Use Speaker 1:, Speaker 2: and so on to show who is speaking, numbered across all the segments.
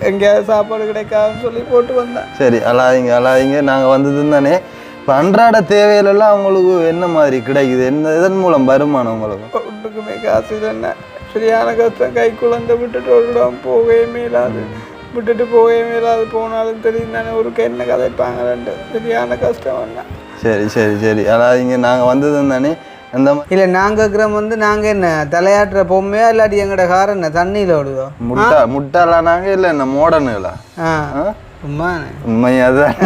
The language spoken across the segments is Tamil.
Speaker 1: எங்கேயாவது சாப்பாடு கிடைக்காதுன்னு சொல்லி போட்டு வந்தேன்.
Speaker 2: சரி, அல்லாதீங்க நாங்கள் வந்ததுன்னு தானே. இப்போ அன்றாட தேவையிலெல்லாம் உங்களுக்கு என்ன மாதிரி கிடைக்குது? இதன் மூலம் வருமானம் உங்களுக்கு?
Speaker 1: ஒன்றுக்குமே காசு தானே, சரியான கஷ்டம். கை குழந்தை விட்டுட்டு ஒரு இடம் போகவே மேலாது, போனாலும் தெரியும் தானே ஊருக்கு என்ன கதைப்பாங்க. சரியான கஷ்டம் என்ன.
Speaker 2: சரி அல்லாதீங்க நாங்கள் வந்ததுன்னு தானே. அந்த
Speaker 1: இல்லை நாங்கள் இருக்கிறோம் நாங்கள் என்ன தலையாட்டுற பொம்மையா இல்லாட்டி எங்கட கார் என்ன தண்ணியில் ஓடுதோ?
Speaker 2: முட்டாளா நாங்கள் இல்லை என்ன மோடனுங்களா? உண்மையாதான்.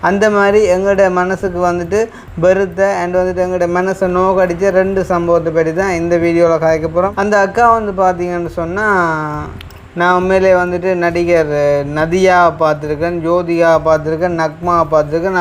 Speaker 1: அந்த மாதிரி எங்களோட மனசுக்கு பெருத்த அண்ட் எங்களோட மனசை நோக்கடிச்ச 2 சம்பவத்தை பற்றி தான் இந்த வீடியோவில் கதைக்க போகிறோம். அந்த அக்கா பார்த்தீங்கன்னு சொன்னால், நான் உண்மையிலே நடிகர் நதியா பார்த்துருக்கேன், ஜோதிகா பார்த்துருக்கேன், நக்மா பார்த்துருக்கேன்.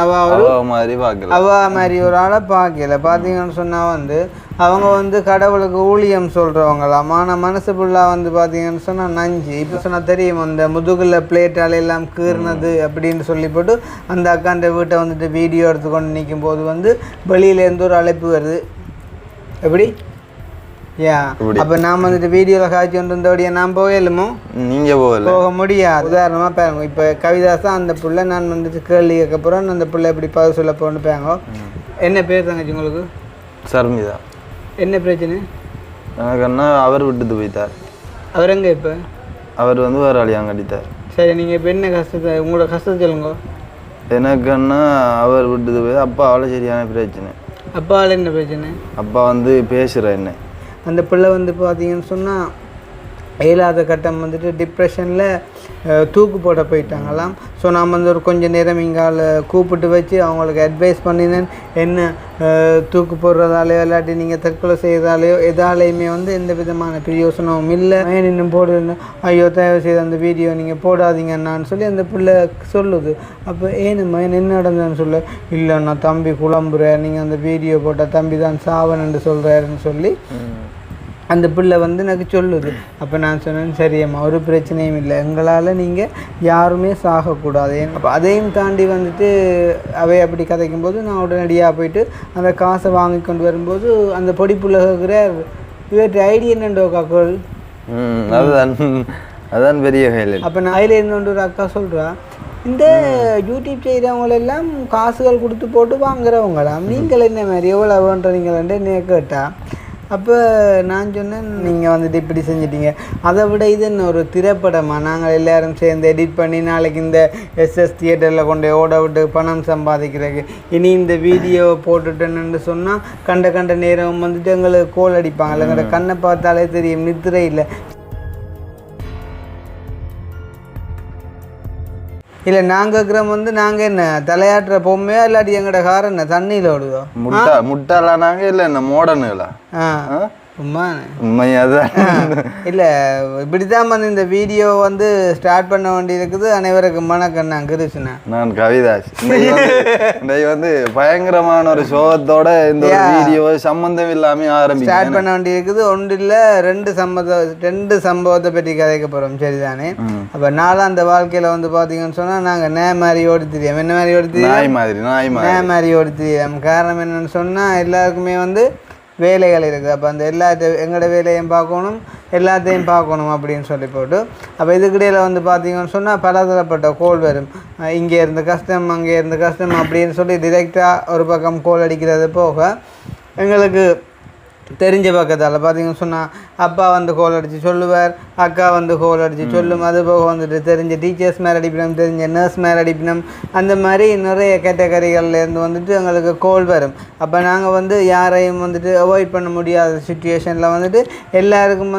Speaker 1: அவ மாதிரி ஒரு ஆளை பார்க்கல. பார்த்தீங்கன்னு சொன்னால் அவங்க கடவுளுக்கு ஊழியம் சொல்கிறவங்களாம். ஆனால் மனசு ஃபுல்லாக பார்த்தீங்கன்னு சொன்னால் நஞ்சு. இப்போ சொன்னால் தெரியும், அந்த முதுகில் பிளேட்டால் எல்லாம் கீறினது அப்படின்னு சொல்லி போட்டு அந்த அக்காண்ட வீட்டை வீடியோ எடுத்துக்கொண்டு நிற்கும் போது வெளியிலேருந்து ஒரு அழைப்பு வருது. எப்படி அப்ப நான் வீடியோல காய்ச்சி கொண்டு இருந்தபடியா நான் போகலுமோ?
Speaker 2: நீங்க
Speaker 1: போக முடியாது. உதாரணமா பாருங்க, இப்ப கவிதாஸ் தான் அந்த புள்ள. நான் கேள்வி கேட்க போறேன், அந்த புள்ள எப்படி பதில் சொல்ல போன்னு பாருங்க. என்ன பேர் தங்கச்சி உங்களுக்கு?
Speaker 2: சர்மிதா.
Speaker 1: என்ன பிரச்சனை?
Speaker 2: எனக்கு என்ன, அவர் விட்டுட்டு போயிட்டார்.
Speaker 1: அவர் எங்க இப்ப?
Speaker 2: அவர் வேற ஆளியாங்க கட்டிட்டார்.
Speaker 1: சரி, நீங்க இப்ப என்ன கஷ்டத்தை, உங்களோட கஷ்டத்தை சொல்லுங்க.
Speaker 2: எனக்கு என்ன, அவர் விட்டுட்டு போய் அப்பா அவளை சரியான பிரச்சனை.
Speaker 1: அப்பாவால் என்ன பிரச்சனை?
Speaker 2: அப்பா பேசுற என்ன,
Speaker 1: அந்த பிள்ளை பார்த்தீங்கன்னு சொன்னால் இயலாத கட்டம் டிப்ரெஷனில் தூக்கு போட போயிட்டாங்களாம். ஸோ நான் ஒரு கொஞ்சம் நேரம் இங்கால கூப்பிட்டு வச்சு அவங்களுக்கு அட்வைஸ் பண்ணினேன். என்ன தூக்கு போடுறதாலேயோ இல்லாட்டி நீங்கள் தற்கொலை செய்கிறதாலேயோ எதாலேயுமே எந்த விதமான பிரயோசனமும் இல்லை. இன்னும் போடுறேன்னு, ஐயோ தயவு செய்து அந்த வீடியோ நீங்கள் போடாதீங்கன்னான்னு சொல்லி அந்த பிள்ளை சொல்லுது. அப்போ ஏனும்மா என்ன நடந்ததுன்னு சொல்ல, இல்லை நான் தம்பி குழம்புறேன், நீங்கள் அந்த வீடியோ போட்டால் தம்பி தான் சாவனன்னு சொல்கிறாருன்னு சொல்லி அந்த பிள்ளை எனக்கு சொல்லுது. அப்போ நான் சொன்னேன், சரியம்மா ஒரு பிரச்சனையும் இல்லை, எங்களால் நீங்கள் யாருமே சாகக்கூடாது. அப்போ அதையும் தாண்டி அவை அப்படி கதைக்கும் போது நான் உடனடியாக போயிட்டு அந்த காசை வாங்கி கொண்டு வரும்போது அந்த பொடி பிள்ளை கேட்குறார், இவற்றை ஐடியா என்னண்டோ காக்கள்.
Speaker 2: அதான் பெரிய ஹைலைட்.
Speaker 1: அப்போ நான் அதில் இருந்து ஒரு அக்கா சொல்கிறா, இந்த யூடியூப் செய்கிறவங்களெல்லாம் காசுகள் கொடுத்து போட்டு வாங்குறவங்களாம், நீங்கள் என்ன மாதிரி எவ்வளோ வேண்டுறீங்களே என்ன கேட்டா. அப்போ நான் சொன்னேன், நீங்கள் இப்படி செஞ்சிட்டீங்க, அதை விட இது என்ன ஒரு திரைப்படமாக நாங்கள் எல்லோரும் சேர்ந்து எடிட் பண்ணி நாளைக்கு இந்த எஸ்எஸ் தியேட்டரில் கொண்டு ஓட விட்டு பணம் சம்பாதிக்கிறதுக்கு. இனி இந்த வீடியோவை போட்டுட்டேன்னு சொன்னால் கண்ட நேரம் எங்களுக்கு கோல் அடிப்பாங்க. எங்களோட கண்ணை பார்த்தாலே தெரியும் நித்திரை இல்லை. இல்லை நாங்கள் இருக்கிறோம் நாங்கள் என்ன தலையாட்டுற பொம்மையா இல்லாட்டி எங்களோட கார் என்ன தண்ணியில் ஓடுதோ?
Speaker 2: முட்டாளா நாங்கள் இல்லை என்ன மோடனுங்களா? உண்மையாதான்.
Speaker 1: இல்லை இப்படிதான் இந்த வீடியோ ஸ்டார்ட் பண்ண வேண்டி இருக்குது. அனைவருக்கும் வணக்கம், நான் கிருஷ்ணன்.
Speaker 2: நான் கவிதாஸ். பயங்கரமான ஒரு சோகத்தோட இந்த வீடியோ சம்பந்தம் இல்லாம
Speaker 1: ஸ்டார்ட் பண்ண வேண்டி இருக்குது. ஒன்று இல்லை, 2 சம்பவத்தை பற்றி கதைக்க போகிறோம். சரிதானே? அப்போ நாலாம் அந்த வாழ்க்கையில் பார்த்தீங்கன்னு சொன்னால் நாங்கள் நே மாதிரி ஓடி தெரியும். என்ன மாதிரி ஓடி தெரியும்? நே மாதிரி ஓடி தெரியும். காரணம் என்னன்னு சொன்னால் எல்லாருக்குமே வேலைகள் இருக்குது. அப்போ அந்த எங்களோட வேலையும் பார்க்கணும், எல்லாத்தையும் பார்க்கணும் அப்படின்னு சொல்லி போட்டு, அப்போ இதுக்கிடையில் பார்த்தீங்கன்னு சொன்னால் பலதரப்பட்ட கோல் வரும். இங்கே இருந்து கஷ்டம், அங்கே இருந்து கஷ்டம் அப்படின்னு சொல்லி டிரெக்டாக ஒரு பக்கம் கோல் அடிக்கிறது போக, எங்களுக்கு தெரிஞ்ச பக்கத்தால் பார்த்தீங்கன்னு சொன்னால் அப்பா கோல் அடித்து சொல்லுவார், அக்கா கோல் அடித்து சொல்லும். அது போக தெரிஞ்ச டீச்சர்ஸ் மேலே அடிப்பினம், தெரிஞ்ச நர்ஸ் மேலே அடிப்பினம், அந்த மாதிரி நிறைய கேட்டகரிகள்லேருந்து எங்களுக்கு கோல் வரும். அப்போ நாங்கள் யாரையும் அவாய்ட் பண்ண முடியாத சுச்சுவேஷனில் எல்லாருக்கும்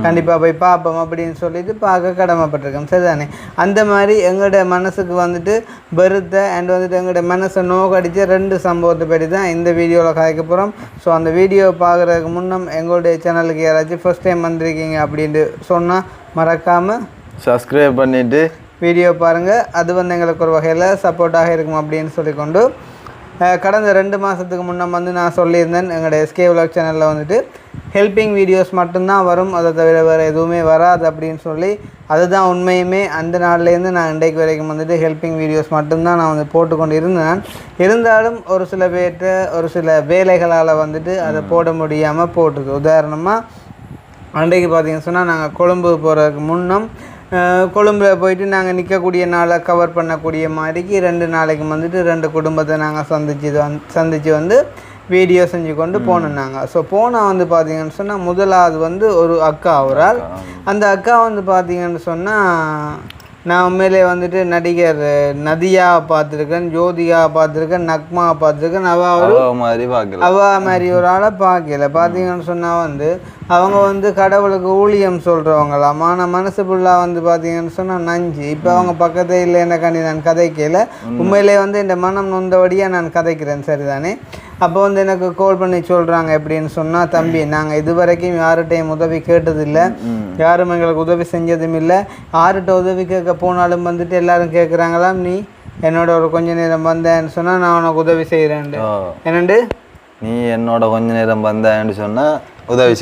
Speaker 1: கண்டிப்பாக போய் பார்ப்போம் அப்படின்னு சொல்லிட்டு பார்க்க கடமைப்பட்டிருக்கோம். சரிதானே? அந்த மாதிரி எங்களோட மனசுக்கு பெருத்த அண்ட் எங்களோட மனசை நோக்கடிச்ச 2 சம்பவத்தை பற்றி தான் இந்த வீடியோவில் கதைக்க போகிறோம். ஸோ அந்த வீடியோ பார்க்குறதுக்கு முன்னம் எங்களுடைய சேனலுக்கு யாராச்சும் ஃபர்ஸ்ட் டைம் வந்திருக்கீங்க அப்படின்ட்டு சொன்னால் மறக்காமல்
Speaker 2: சப்ஸ்கிரைப் பண்ணிவிட்டு
Speaker 1: வீடியோ பாருங்கள். அது எங்களுக்கு ஒரு வகையில் சப்போர்ட்டாக இருக்கும் அப்படின்னு சொல்லிக்கொண்டு, கடந்த 2 மாதத்துக்கு முன்னே நான் சொல்லியிருந்தேன், எங்களோட எஸ்கே விலாக் சேனலில் ஹெல்பிங் வீடியோஸ் மட்டும்தான் வரும், அதை தவிர வேறு எதுவுமே வராது அப்படின்னு சொல்லி. அதுதான் உண்மையுமே. அந்த நாள்லேருந்து நான் இன்றைக்கு வரைக்கும் ஹெல்பிங் வீடியோஸ் மட்டும்தான் நான் போட்டுக்கொண்டு இருந்தேன். இருந்தாலும் ஒரு சில பேர்கிட்ட ஒரு சில வேலைகளால் அதை போட முடியாமல் போட்டுது. உதாரணமாக அன்றைக்கு பார்த்தீங்கன்னு சொன்னால் நாங்கள் கொழும்பு போகிறதுக்கு முன்னம் கொழும்பில் போயிட்டு நாங்கள் நிற்கக்கூடிய நாளை கவர் பண்ணக்கூடிய மாதிரிக்கு 2 நாளைக்கு வந்துட்டு 2 குடும்பத்தை நாங்கள் சந்திச்சு வந்து வீடியோ செஞ்சு கொண்டு போனோம் நாங்கள். ஸோ போனால் வந்து பார்த்தீங்கன்னு சொன்னால் முதலாவது வந்து ஒரு அக்கா அவரால். அந்த அக்கா வந்து பார்த்தீங்கன்னு சொன்னால் நான் உண்மையிலே வந்துட்டு நடிகர் நதியா பார்த்துருக்கேன், ஜோதிகா பார்த்துருக்கேன், நக்மா பார்த்துருக்கேன். அவ மாதிரி ஒரு ஆளை பார்க்கல. பார்த்தீங்கன்னு சொன்னால் வந்து அவங்க வந்து கடவுளுக்கு ஊழியம் சொல்கிறவங்களாம். ஆனால் மனசு ஃபுல்லாக வந்து பார்த்தீங்கன்னு சொன்னால் நஞ்சு. இப்போ அவங்க பக்கத்தே இல்லை எனக்காண்டி நான் கதைக்கல. உண்மையிலே வந்து இந்த மனம் நொந்தபடியாக நான் கதைக்கிறேன், சரிதானே. அப்போ வந்து எனக்கு கால் பண்ணி சொல்கிறாங்க எப்படின்னு சொன்னால், தம்பி நாங்கள் இது வரைக்கும் யார்கிட்டையும் உதவி கேட்டதில்லை, யாரும் எங்களுக்கு உதவி செஞ்சதும் இல்லை. யார்கிட்ட உதவி கேட்க போனாலும் வந்துட்டு எல்லாரும் கேட்குறாங்களாம், நீ என்னோட ஒரு கொஞ்ச நேரம் வந்தேன்னு சொன்னால் நான் உனக்கு உதவி செய்கிறேன்ட்டு. என்னண்டு
Speaker 2: நீ என்னோட கொஞ்ச நேரம் வந்தேன்னு சொன்னால் உதவி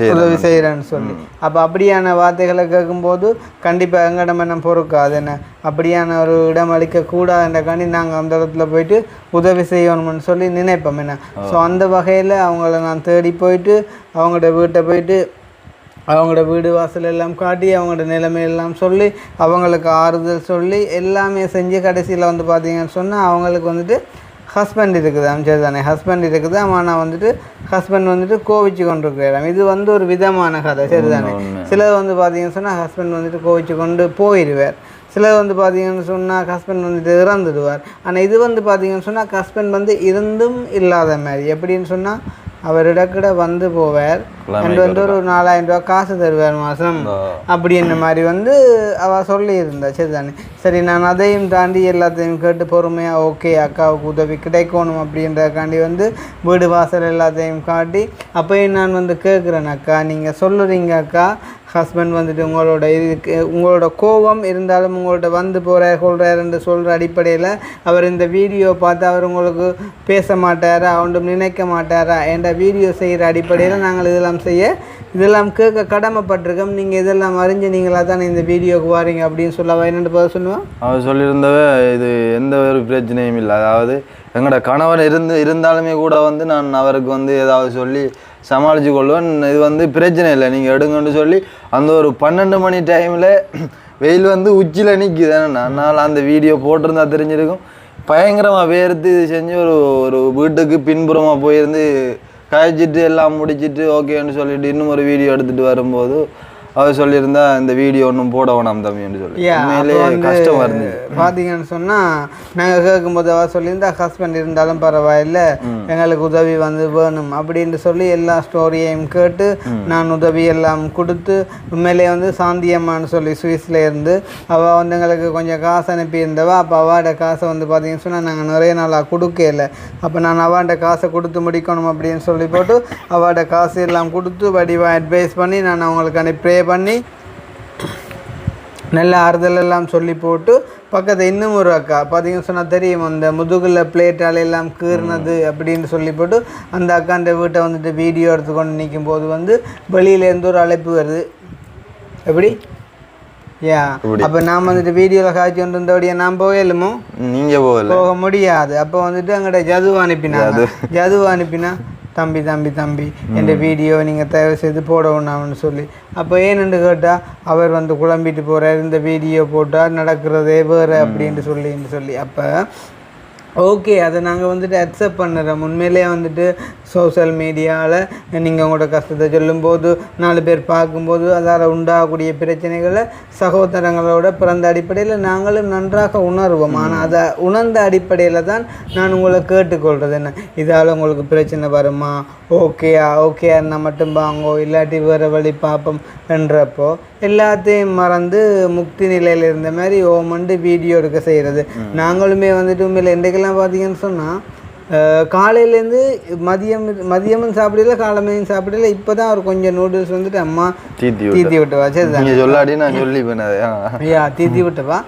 Speaker 1: செய்கிறேன்னு சொல்லி. அப்போ அப்படியான வார்த்தைகளை கேட்கும்போது கண்டிப்பாக எங்களிடம் என்ன பொறுக்காது, என்ன அப்படியான ஒரு இடம் அளிக்கக்கூடாதுன்றக்காண்டி நாங்கள் அந்த இடத்துல போயிட்டு உதவி செய்யணும்னு சொல்லி நினைப்போம் என்ன. ஸோ அந்த வகையில் அவங்கள நான் தேடி போயிட்டு அவங்களோட வீட்டை போயிட்டு அவங்களோட வீடு வாசல் எல்லாம் காட்டி அவங்களோட நிலைமையெல்லாம் சொல்லி அவங்களுக்கு ஆறுதல் சொல்லி எல்லாமே செஞ்சு கடைசியில் வந்து பார்த்தீங்கன்னு சொன்னால் அவங்களுக்கு வந்துட்டு ஹஸ்பண்ட் இருக்குது, சரி தானே, ஹஸ்பண்ட் இருக்குது. ஆனால் வந்துட்டு ஹஸ்பண்ட் வந்துட்டு கோவிச்சு கொண்டு இருக்கிறாங்க. இது வந்து ஒரு விதமான கதை, சரி தானே. சிலர் வந்து பார்த்தீங்கன்னு சொன்னால் ஹஸ்பண்ட் வந்துட்டு கோவிச்சு கொண்டு போயிடுவார். சிலர் வந்து பார்த்தீங்கன்னு சொன்னால் ஹஸ்பண்ட் வந்துட்டு இறந்துடுவார். ஆனால் இது வந்து பார்த்தீங்கன்னு சொன்னால் ஹஸ்பண்ட் வந்து இருந்தும் இல்லாத மாதிரி. எப்படின்னு சொன்னால் அவர் இடக்கிட வந்து போவார், அண்ட் வந்து ஒரு 4000 ரூபா காசு தருவார் மாதம் அப்படி என்ன மாதிரி வந்து அவள் சொல்லியிருந்தா, சரி தானே. சரி நான் அதையும் தாண்டி எல்லாத்தையும் கேட்டு பொறுமையாக ஓகே அக்காவுக்கு உதவி கிடைக்கணும் அப்படின்றக்காண்டி வந்து வீடு வாசல் எல்லாத்தையும் காட்டி அப்போயும் நான் வந்து கேட்குறேன், அக்கா நீங்கள் சொல்லுறீங்க அக்கா ஹஸ்பண்ட் வந்துட்டு உங்களோட கோபம் இருந்தாலும் உங்கள்கிட்ட வந்து கொள்றாருன்னு சொல்கிற அடிப்படையில் அவர் இந்த வீடியோ பார்த்து அவர் உங்களுக்கு பேச மாட்டாரா, ஒன்றும் நினைக்க மாட்டாரா என்ற வீடியோ செய்கிற அடிப்படையில் நாங்கள் இதெல்லாம் கேட்க கடமைப்பட்டிருக்கோம். நீங்கள் இதெல்லாம் அறிஞ்சு நீங்களாக தானே இந்த வீடியோவுக்கு வாரீங்க அப்படின்னு சொல்ல என்னென்னு சொல்லுவான்.
Speaker 2: அவர் சொல்லியிருந்தவே இது எந்த ஒரு பிரச்சனையும் இல்லை. அதாவது எங்களோட கணவர் இருந்தாலுமே கூட வந்து நான் அவருக்கு வந்து ஏதாவது சொல்லி சமாளித்து கொள்வேன். இது வந்து பிரச்சனை இல்லை, நீங்கள் எடுங்கன்னு சொல்லி அந்த ஒரு 12 மணி டைமில் வெயில் வந்து உச்சியில் நிற்குது. நான் அந்த வீடியோ போட்டிருந்தா தெரிஞ்சிருக்கும். பயங்கரமாக வேர்த்து செஞ்சு ஒரு வீட்டுக்கு பின்புறமாக போயிருந்து காய்ச்சிட்டு எல்லாம் முடிச்சுட்டு ஓகேன்னு சொல்லிட்டு இன்னும் ஒரு வீடியோ எடுத்துகிட்டு வரும்போது அவர் சொல்லியிருந்தா இந்த வீடியோ ஒன்றும் போட வேணாம் தம்பின்னு சொல்லி கஷ்டம் வருது.
Speaker 1: பார்த்தீங்கன்னு சொன்னால் நாங்கள் கேட்கும்போது அவர் சொல்லியிருந்தா ஹஸ்பண்ட் இருந்தாலும் பரவாயில்லை எங்களுக்கு உதவி வந்து வேணும் அப்படின்னு சொல்லி எல்லா ஸ்டோரியையும் கேட்டு நான் உதவி எல்லாம் கொடுத்து உண்மையிலே வந்து சாந்தியம்மான்னு சொல்லி சுவிஸில் இருந்து அவள் வந்து எங்களுக்கு கொஞ்சம் காசு அனுப்பியிருந்தவா. அப்போ அவாட காசை வந்து பார்த்தீங்கன்னு சொன்னால் நாங்கள் நிறைய நாளாக கொடுக்கல. அப்போ நான் அவாட காசை கொடுத்து முடிக்கணும் அப்படின்னு சொல்லி போட்டு அவாட காசு எல்லாம் கொடுத்து வடிவாக அட்வைஸ் பண்ணி நான் அவங்களுக்கு ப்ரே பண்ணி நல்ல ஆறுதல் எல்லாம் சொல்லி போட்டு பக்கத்தில் இன்னும் ஒரு அக்கா பார்த்தீங்கன்னு சொன்னால் தெரியும் அந்த முதுகில் பிளேட்டால் எல்லாம் கீறினது அப்படின்னு சொல்லி போட்டு அந்த அக்காண்ட வீட்டை வந்துட்டு வீடியோ எடுத்துக்கொண்டு நிற்கும் போது வந்து வெளியிலேருந்து ஒரு அழைப்பு வருது. எப்படி அப்போ நான் வந்துட்டு வீடியோவில் காய்ச்சி கொண்டு இருந்தபடியா நான் போகலுமோ
Speaker 2: நீங்கள்
Speaker 1: போக முடியாது. அப்போ வந்துட்டு அங்கிட்ட ஜதுவா அனுப்பினா தம்பி என் வீடியோ நீங்கள் தயவு செய்து போடணும்னு சொல்லி. அப்போ ஏன்னு கேட்டால் அவர் வந்து குழம்பிட்டு போகிறார், இந்த வீடியோ போட்டால் நடக்கிறதே வேறு அப்படின்ட்டு சொல்லி அப்போ ஓகே அதை நாங்கள் வந்துட்டு அக்செப்ட் பண்ணுறோம். உண்மையிலே வந்துட்டு சோஷியல் மீடியாவில் நீங்கள் உங்களோட கஷ்டத்தை சொல்லும்போது 4 பேர் பார்க்கும்போது அதால் உண்டாகக்கூடிய பிரச்சனைகளை சகோதரங்களோட பிறந்த அடிப்படையில் நாங்களும் நன்றாக உணர்வோம். ஆனால் அதை உணர்ந்த அடிப்படையில் தான் நான் உங்களை கேட்டுக்கொள்கிறது என்ன, இதால் உங்களுக்கு பிரச்சனை வருமா, ஓகேன்னா மட்டும் வாங்கோ இல்லாட்டி வேறு வழி பார்ப்போம் என்றப்போ எல்லாத்தையும் மறந்து முக்தி நிலையில் இருந்த மாதிரி ஓமண்டு வீடியோ எடுக்க செய்கிறது. நாங்களுமே வந்துட்டு உண்மையில் இன்றைக்கெல்லாம் பார்த்தீங்கன்னு சொன்னால் காலையிலேருந்து மதியமும் சாப்பிடல காலமையும் சாப்பிடல. இப்போ தான் ஒரு கொஞ்சம் நூடுல்ஸ் வந்துட்டு அம்மா தீத்தி விட்டுவா, சரி
Speaker 2: சொல்லாடி நான் சொல்லி
Speaker 1: தீத்தி விட்டுவா.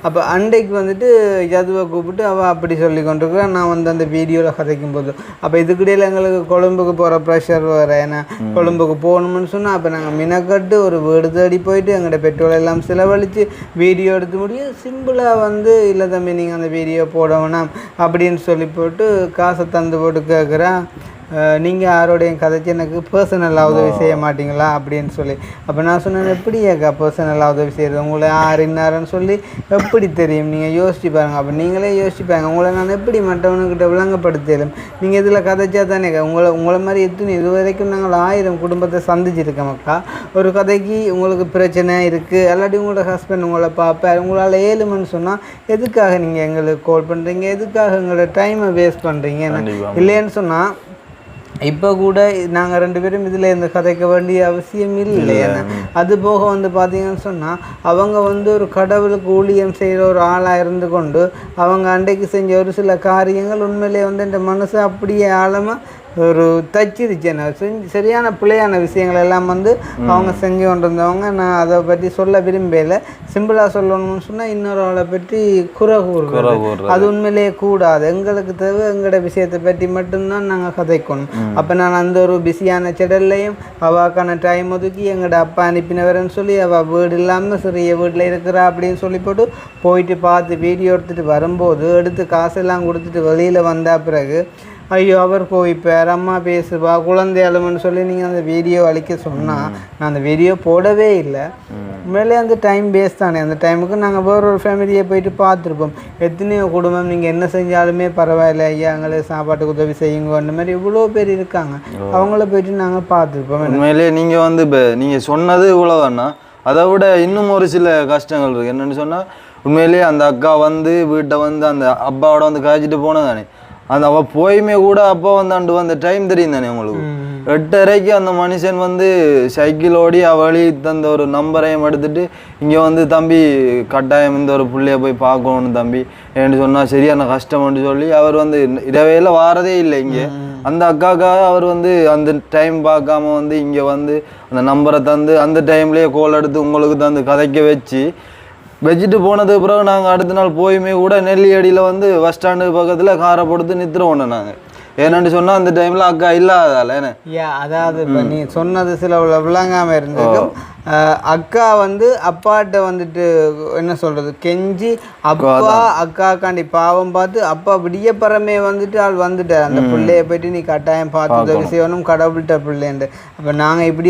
Speaker 1: அப்போ அண்டைக்கு வந்துட்டு ஜதுவை கூப்பிட்டு அவள் அப்படி சொல்லி கொண்டிருக்கிறேன். நான் வந்து அந்த வீடியோவில் கதைக்கும் போது அப்போ இதுக்கிடையில் எங்களுக்கு கொழும்புக்கு போகிற ப்ரெஷர் வேறு, ஏன்னா கொழும்புக்கு போகணும்னு சொன்னால் அப்போ நாங்கள் மினக்கட்டு ஒரு வீடு தேடி போயிட்டு எங்கள்கிட்ட பெட்ரோல் எல்லாம் செலவழித்து வீடியோ எடுத்து முடியும். சிம்பிளாக வந்து இல்லை தம்பி நீங்கள் அந்த வீடியோ போட வேணாம் அப்படின்னு சொல்லி போட்டு காசை தந்து போட்டு கேட்குறேன். நீங்கள் யாரோடையும் கதைச்சி எனக்கு பர்சனலாக உதவி செய்ய மாட்டீங்களா அப்படின்னு சொல்லி. அப்போ நான் சொன்னேன், எப்படி ஏக்கா பர்சனலாக உதவி செய்கிறது, உங்களை யார் இன்னாருன்னு சொல்லி எப்படி தெரியும், நீங்கள் யோசிச்சு பாருங்கள். அப்போ நீங்களே யோசிச்சு பாருங்க, உங்களை நான் எப்படி மற்றவனுக்கிட்ட விளங்கப்படுத்தலும். நீங்கள் இதில் கதைச்சா தானே உங்களை மாதிரி எத்தனை இது வரைக்கும் நாங்கள் 1000 குடும்பத்தை சந்திச்சிருக்கோம்க்கா. ஒரு கதைக்கு உங்களுக்கு பிரச்சனை இருக்குது, இல்லாட்டி உங்களோட ஹஸ்பண்ட் உங்களை பார்ப்பேன், உங்களால் ஏழுமன்னு சொன்னால் எதுக்காக நீங்கள் எங்களுக்கு கால் பண்ணுறீங்க, எதுக்காக எங்களோட டைமை வேஸ்ட் பண்ணுறீங்க? இல்லைன்னு சொன்னால் இப்போ கூட நாங்கள் 2 பேரும் இதில் இந்த கதைக்க வேண்டிய அவசியம் இல்லை. ஏன்னா அது போக வந்து பார்த்தீங்கன்னு சொன்னால் அவங்க வந்து ஒரு கடவுளுக்கு ஊழியம் செய்கிற ஒரு ஆளாக இருந்து கொண்டு அவங்க அன்றைக்கு செஞ்ச ஒரு சில காரியங்கள் உண்மையிலே வந்து இந்த மனசை அப்படியே ஆழமாக ஒரு தச்சிருச்சு. சரியான பிள்ளையான விஷயங்கள் எல்லாம் வந்து அவங்க செஞ்சு கொண்டு இருந்தவங்க. நான் அதை பற்றி சொல்ல விரும்பல. சிம்பிளாக சொல்லணும்னு சொன்னால் இன்னொரு ஆளை பற்றி குறை கூறுறது அது உண்மையிலேயே கூடாது. எங்களுக்கு தேவை எங்களோட விஷயத்தை பற்றி மட்டும்தான் நாங்கள் கதைக்கணும். அப்போ நான் அந்த ஒரு பிஸியான செடல்லையும் அவாக்கான டைம் ஒதுக்கி எங்களோட அப்பா அனுப்பினவரன்னு சொல்லி அவள் வீடு இல்லாமல் சிறிய வீட்டில் இருக்கிறா அப்படின்னு சொல்லி போயிட்டு பார்த்து வீடியோ எடுத்துகிட்டு வரும்போது எடுத்து காசெல்லாம் கொடுத்துட்டு வெளியில் வந்த பிறகு ஐயோ அவர் போய்ப்பார், அம்மா பேசுவா, குழந்தை அழுமன்னு சொல்லி நீங்கள் அந்த வீடியோ அழிக்க சொன்னால் நான் அந்த வீடியோ போடவே இல்லை. உண்மையிலே அந்த டைம் வேஸ்ட் தானே. அந்த டைமுக்கு நாங்கள் வேற ஒரு ஃபேமிலியை போயிட்டு பார்த்துருப்போம். எத்தனையோ குடும்பம் நீங்கள் என்ன செஞ்சாலுமே பரவாயில்ல ஐயா எங்களுக்கு சாப்பாட்டுக்கு உதவி செய்யுங்க அந்த மாதிரி இவ்வளோ பேர் இருக்காங்க. அவங்கள போயிட்டு நாங்கள் பார்த்துருப்போம்.
Speaker 2: உண்மையிலே நீங்கள் வந்து இப்போ நீங்கள் சொன்னது இவ்வளோதானா, அதை விட இன்னும் ஒரு சில கஷ்டங்கள் இருக்குது. என்னென்னு சொன்னால் உண்மையிலே அந்த அக்கா வந்து வீட்டை வந்து அந்த அப்பாவோட வந்து காய்ச்சிட்டு போனதானே, அந்த அவள் போயுமே கூட அப்போ வந்து அந்த டைம் தெரியும் தானே உங்களுக்கு. 8:30க்கு அந்த மனுஷன் வந்து சைக்கிள் ஓடி அவளி தந்த ஒரு நம்பரையும் எடுத்துட்டு இங்கே வந்து தம்பி கட்டாயம் இந்த ஒரு பிள்ளைய போய் பார்க்கணும் தம்பி ஏன்னு சொன்னால் சரியான கஷ்டம்னு சொல்லி அவர் வந்து இரவையில் வாரதே இல்லை இங்கே. அந்த அக்காக்காக அவர் வந்து அந்த டைம் பார்க்காம வந்து இங்கே வந்து அந்த நம்பரை தந்து அந்த டைம்லேயே கோல் எடுத்து உங்களுக்கு தந்து கதைக்க வச்சுட்டு போனது பிறகு நாங்கள் அடுத்த நாள் போயுமே கூட நெல்லியடியில் வந்து பஸ் ஸ்டாண்டு பக்கத்தில் காரை போட்டு நிறுத்துறோம் நாங்கள். ஏன்னு சொன்னால் அந்த டைமில் அக்கா இல்லாததால் என்ன
Speaker 1: அதாவது இப்போ நீ சொன்னது சில விளங்காமல் இருந்திருக்கும். அக்கா வந்து அப்பாட்ட வந்துட்டு என்ன சொல்கிறது கெஞ்சி அப்பா அக்காக்காண்டி பாவம் பார்த்து அப்பா விடியப்பறமே வந்துட்டு ஆள் வந்துட்டார். அந்த பிள்ளைய போயிட்டு நீ கட்டாயம் பார்த்து உதவி செய்யணும் கடவுள்கிட்ட பிள்ளைண்டு. அப்போ நாங்கள் இப்படி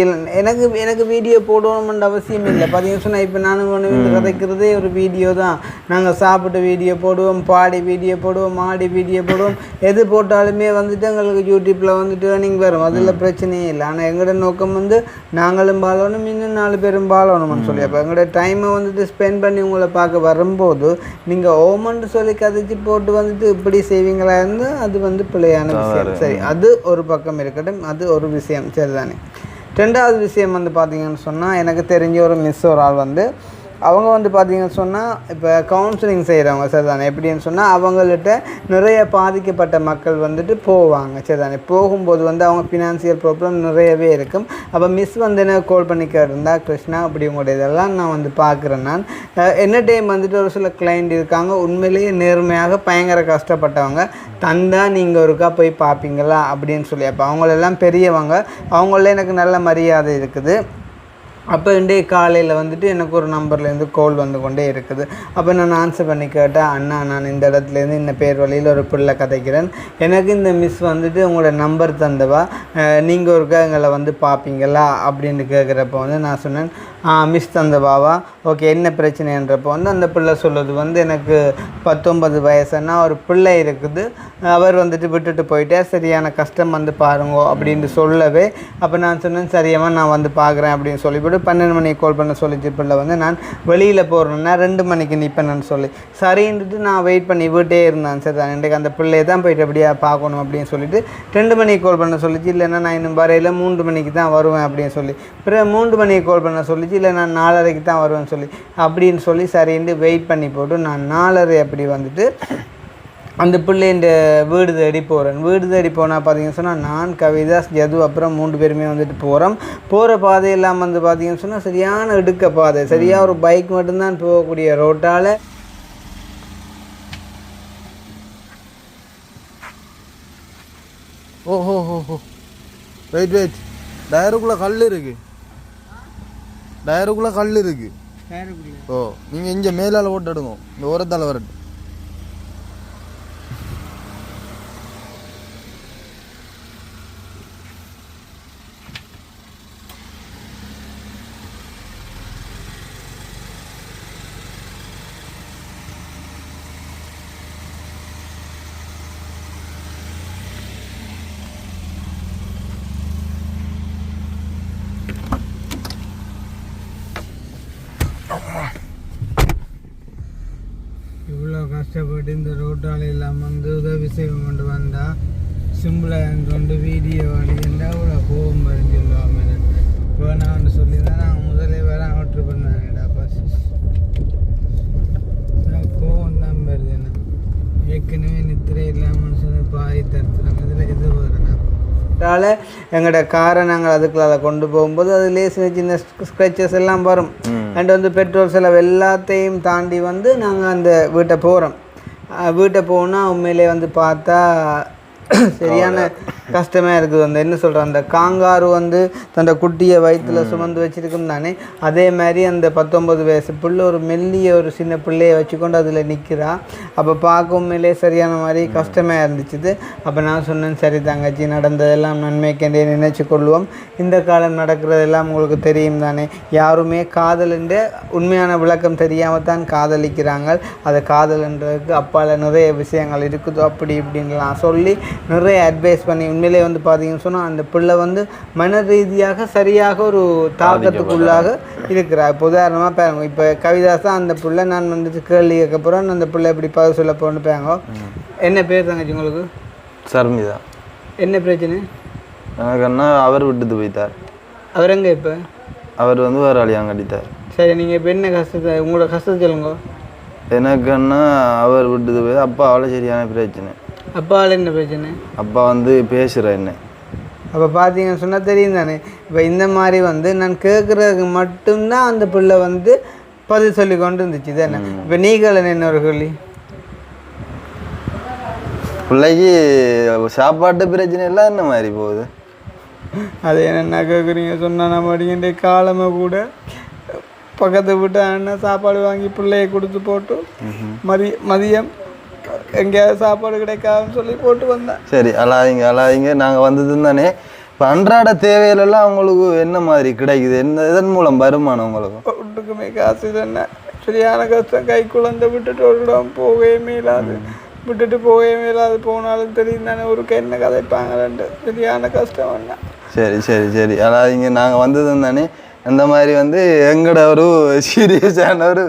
Speaker 1: எனக்கு வீடியோ போடணும்ன்ற அவசியம் இல்லை. பார்த்தீங்கன்னு சொன்னால் இப்போ நானும் ஒன்று கதைக்கிறதே ஒரு வீடியோ தான். நாங்கள் சாப்பிட்டு வீடியோ போடுவோம், பாடி வீடியோ போடுவோம், ஆடி வீடியோ போடுவோம். எது போட்டாலுமே வந்துட்டு எங்களுக்கு யூடியூப்பில் வந்துட்டு ஏர்னிங் வரும், அதில் பிரச்சனையே இல்லை. ஆனால் எங்களோட நோக்கம் வந்து நாங்களும் வாழணும், இன்னும் 4 பேரும் வாழணும்னு சொல்லி. அப்போ எங்களோட டைமை வந்துட்டு ஸ்பெண்ட் பண்ணி உங்களை பார்க்க வரும்போது நீங்கள் ஓமன்ட்டு சொல்லி கதைச்சி போட்டு வந்துட்டு இப்படி செய்வீங்களா இருந்தால் அது வந்து பிள்ளையான விஷயம். சரி, அது ஒரு பக்கம் இருக்கட்டும், அது ஒரு விஷயம் சரிதானே. 2வது விஷயம் வந்து பார்த்தீங்கன்னு சொன்னால் எனக்கு தெரிஞ்ச ஒரு மிஸ் ஒரு ஆள் வந்து அவங்க வந்து பார்த்தீங்கன்னு சொன்னால் இப்போ கவுன்சிலிங் செய்கிறவங்க சரிதானே. எப்படின்னு சொன்னால் அவங்கள்ட்ட நிறைய பாதிக்கப்பட்ட மக்கள் வந்துட்டு போவாங்க சரிதானே. போகும்போது வந்து அவங்க ஃபினான்சியல் ப்ராப்ளம் நிறையவே இருக்கும். அப்போ மிஸ் வந்து என்ன கால் பண்ணி கேட்டிருந்தா கிருஷ்ணா அப்படி உங்களுடைய இதெல்லாம் நான் வந்து பார்க்குறேன். நான் என்ன டைம் வந்துட்டு ஒரு சில கிளைண்ட் இருக்காங்க உண்மையிலேயே நேர்மையாக பயங்கர கஷ்டப்பட்டவங்க, தந்தா நீங்கள் ஒருக்கா போய் பார்ப்பீங்களா அப்படின்னு சொல்லி. அப்போ அவங்களெல்லாம் பெரியவங்க, அவங்கள எனக்கு நல்ல மரியாதை இருக்குது. அப்போ இன்றைய காலையில் வந்துட்டு எனக்கு ஒரு நம்பர்லேருந்து கால் வந்து கொண்டே இருக்குது. அப்போ நான் ஆன்சர் பண்ணி கேட்டேன், அண்ணா நான் இந்த இடத்துலேருந்து இந்த பேர் வழியில் ஒரு பிள்ளை கதைக்கிறேன், எனக்கு இந்த மிஸ் வந்துட்டு உங்களோட நம்பர் தந்தவா, நீங்கள் ஒருக்கா எங்களை வந்து பார்ப்பீங்களா அப்படின்னு கேட்குறப்போ வந்து நான் சொன்னேன் மிஸ் தந்தவாவா, ஓகே என்ன பிரச்சனைன்றப்போ வந்து அந்த பிள்ளை சொல்லுது வந்து எனக்கு 19 வயசுன்னா ஒரு பிள்ளை இருக்குது, அவர் வந்துட்டு விட்டுட்டு போயிட்டே சரியான கஷ்டம் வந்து பாருங்க அப்படின்னு சொல்லவே. அப்போ நான் சொன்னேன் சரியம்மா நான் வந்து பார்க்குறேன் அப்படின்னு சொல்லிவிட்டு 12 மணிக்கு கால் பண்ண சொல்லிச்சு. பிள்ளை வந்து நான் வெளியில் போகிறேன்னா 2 மணிக்கு நிற்பேன்னு சொல்லி சரின்ட்டு நான் வெயிட் பண்ணி வீட்டே இருந்தேன். சரி தான் இன்றைக்கு அந்த பிள்ளையை தான் போயிட்டு அப்படியே பார்க்கணும் அப்படின்னு சொல்லிட்டு 2 மணிக்கு கால் பண்ண சொல்லிச்சு. இல்லைன்னா நான் இன்னும் வரையில் 3 மணிக்கு தான் வருவேன் அப்படின்னு சொல்லி. பிறகு 3 மணிக்கு கால் பண்ண சொல்லிச்சு. இல்லை நான் 4:30க்கு தான் வருவேன்னு சொல்லி அப்படின்னு சொல்லி சரின்ட்டு வெயிட் பண்ணி போட்டு நான் 4:30 அப்படி வந்துட்டு அந்த பிள்ளைண்ட வீடு தேடி போகிறேன். வீடு தேடி போனால் பார்த்தீங்கன்னு சொன்னால் நான் கவிதாஸ் ஜது அப்புறம் 3 பேருமே வந்துட்டு போகிற பாதையெல்லாம் வந்து பார்த்தீங்கன்னு சொன்னால் சரியான இடுக்க பாதை, சரியாக ஒரு பைக் மட்டும்தான் போகக்கூடிய ரோட்டால்.
Speaker 2: ஓஹோ வெயிட் டயருக்குள்ளே கல் இருக்குது, டயருக்குள்ளே கல் இருக்குது. ஓ நீங்கள் இங்கே மேலால் ஓட்டு எடுங்க, இந்த ஓரத்தால் வரட்டும்.
Speaker 1: இவ்வளோ கஷ்டப்பட்டு இந்த ரோட்டால் எல்லாம் வந்து உதவி செய்வோம் கொண்டு வந்தால் சிம்பிளாக கொண்டு வீடியோ அடிக்கின்றா அவ்வளோ கோபம் வருன்னு சொல்லுவாங்க. வேணான்னு சொல்லி தான் நாங்கள் முதலே வேற அவுட்ரு பண்ணாங்கடா பஸ் கோவம் தான் வருது. என்ன ஏற்கனவே நித்திரை இல்லாமல் சொல்லி பாய் தடுத்துறாங்க. இதில் எது வரும்னா எங்களோட காரை நாங்கள் அதுக்குள்ள கொண்டு போகும்போது அதுலேயே சின்ன சின்ன ஸ்க்ரெச்சஸ் எல்லாம் வரும். அண்ட் வந்து பெட்ரோல் செலவு எல்லாத்தையும் தாண்டி வந்து நாங்கள் அந்த வீட்டை போகிறோம். வீட்டை போனால் உண்மையிலே வந்து பார்த்தா சரியான கஷ்டமாக இருக்குது. அந்த என்ன சொல்கிறேன், அந்த காங்காரு வந்து தன்னோட குட்டியை வயிற்றில் சுமந்து வச்சுருக்கும் தானே, அதே மாதிரி அந்த 19 வயசு பிள்ளை ஒரு மெல்லிய ஒரு சின்ன பிள்ளையை வச்சுக்கொண்டு அதில் நிற்கிறா. அப்போ பார்க்க உண்மையிலே சரியான மாதிரி கஷ்டமாக இருந்துச்சு. அப்போ நான் சொன்னேன், சரி தங்கச்சி, நடந்ததெல்லாம் நன்மைக்கென்றே நினைச்சு கொள்வோம். இந்த காலம் நடக்கிறதெல்லாம் உங்களுக்கு தெரியும் தானே, யாருமே காதலுன்ற உண்மையான விளக்கம் தெரியாமல் தான் காதலிக்கிறாங்க. அது காதல்ன்றதுக்கு அப்பால் நிறைய விஷயங்கள் இருக்குது அப்படி இப்படின்லாம் சொல்லி நிறைய அட்வைஸ் பண்ணி உண்மையிலே வந்து பார்த்தீங்கன்னு சொன்னால் அந்த பிள்ளை வந்து மன ரீதியாக சரியாக ஒரு தாக்கத்துக்குள்ளாக இருக்கிறார். இப்போ உதாரணமாக பாருங்க, இப்போ கவிதாஸ் தான் அந்த பிள்ளை. நான் வந்துட்டு கேள்வி கேட்கப்புறம் அந்த பிள்ளை எப்படி பதில் சொல்ல போகணுன்னு பாருங்க. என்ன பேர் தங்கச்சி உங்களுக்கு?
Speaker 2: சர்மிதா.
Speaker 1: என்ன பிரச்சனை?
Speaker 2: எனக்குன்னா அவர் விட்டுட்டு போயிட்டார்.
Speaker 1: அவர் எங்கே இப்போ?
Speaker 2: அவர் வந்து வேறு அழியாங்க கட்டிட்டார்.
Speaker 1: சரி, நீங்கள் இப்போ என்ன கஷ்டத்தை, உங்களோட கஷ்டத்தை சொல்லுங்க.
Speaker 2: எனக்குன்னா அவர் விட்டுட்டு போய் அப்பா அவ்வளோ சரியான பிரச்சனை.
Speaker 1: அப்பாவில் என்ன பிரச்சனை?
Speaker 2: அப்பா வந்து பேசுகிற என்ன.
Speaker 1: அப்போ பார்த்தீங்கன்னு சொன்னால் தெரியும் தானே. இப்போ இந்த மாதிரி வந்து நான் கேட்குறதுக்கு மட்டும்தான் அந்த பிள்ளை வந்து பதில் சொல்லி கொண்டு இருந்துச்சு தானே. இப்போ நீங்கள் என்ன ஒரு சொல்லி
Speaker 2: பிள்ளைக்கு சாப்பாட்டு பிரச்சனை எல்லாம் என்ன மாதிரி போகுது?
Speaker 1: அது என்னென்ன கேட்குறீங்க சொன்னால் நம்ம அடிக்கின்ற காலமாக கூட பக்கத்து வீட்டு அண்ணன் சாப்பாடு வாங்கி பிள்ளைய கொடுத்து போட்டு மதியம் எங்கேயாவது சாப்பாடு கிடைக்காதுன்னு சொல்லி போட்டு வந்தேன்.
Speaker 2: சரி, அலாதிங்க நாங்கள் வந்தது தானே. இப்போ அன்றாட தேவையிலெல்லாம் அவங்களுக்கு என்ன மாதிரி கிடைக்குது? என்ன இதன் மூலம் வருமானம் உங்களுக்கு?
Speaker 1: ஒன்றுக்குமே காசு இல்லைன்னா சரியான கஷ்டம். கை குழந்தை விட்டுட்டு ஒரு இடம் போகவே மேலாது, விட்டுட்டு போகவே மேலாது. போனாலும் தெரியும் தானே ஊருக்கு என்ன கதைப்பாங்கன்னு சரியான கஷ்டம் என்ன.
Speaker 2: சரி சரி சரி அலாதிங்க நாங்கள் வந்தது தானே. அந்த மாதிரி வந்து எங்கட ஒரு சீரியஸான ஒரு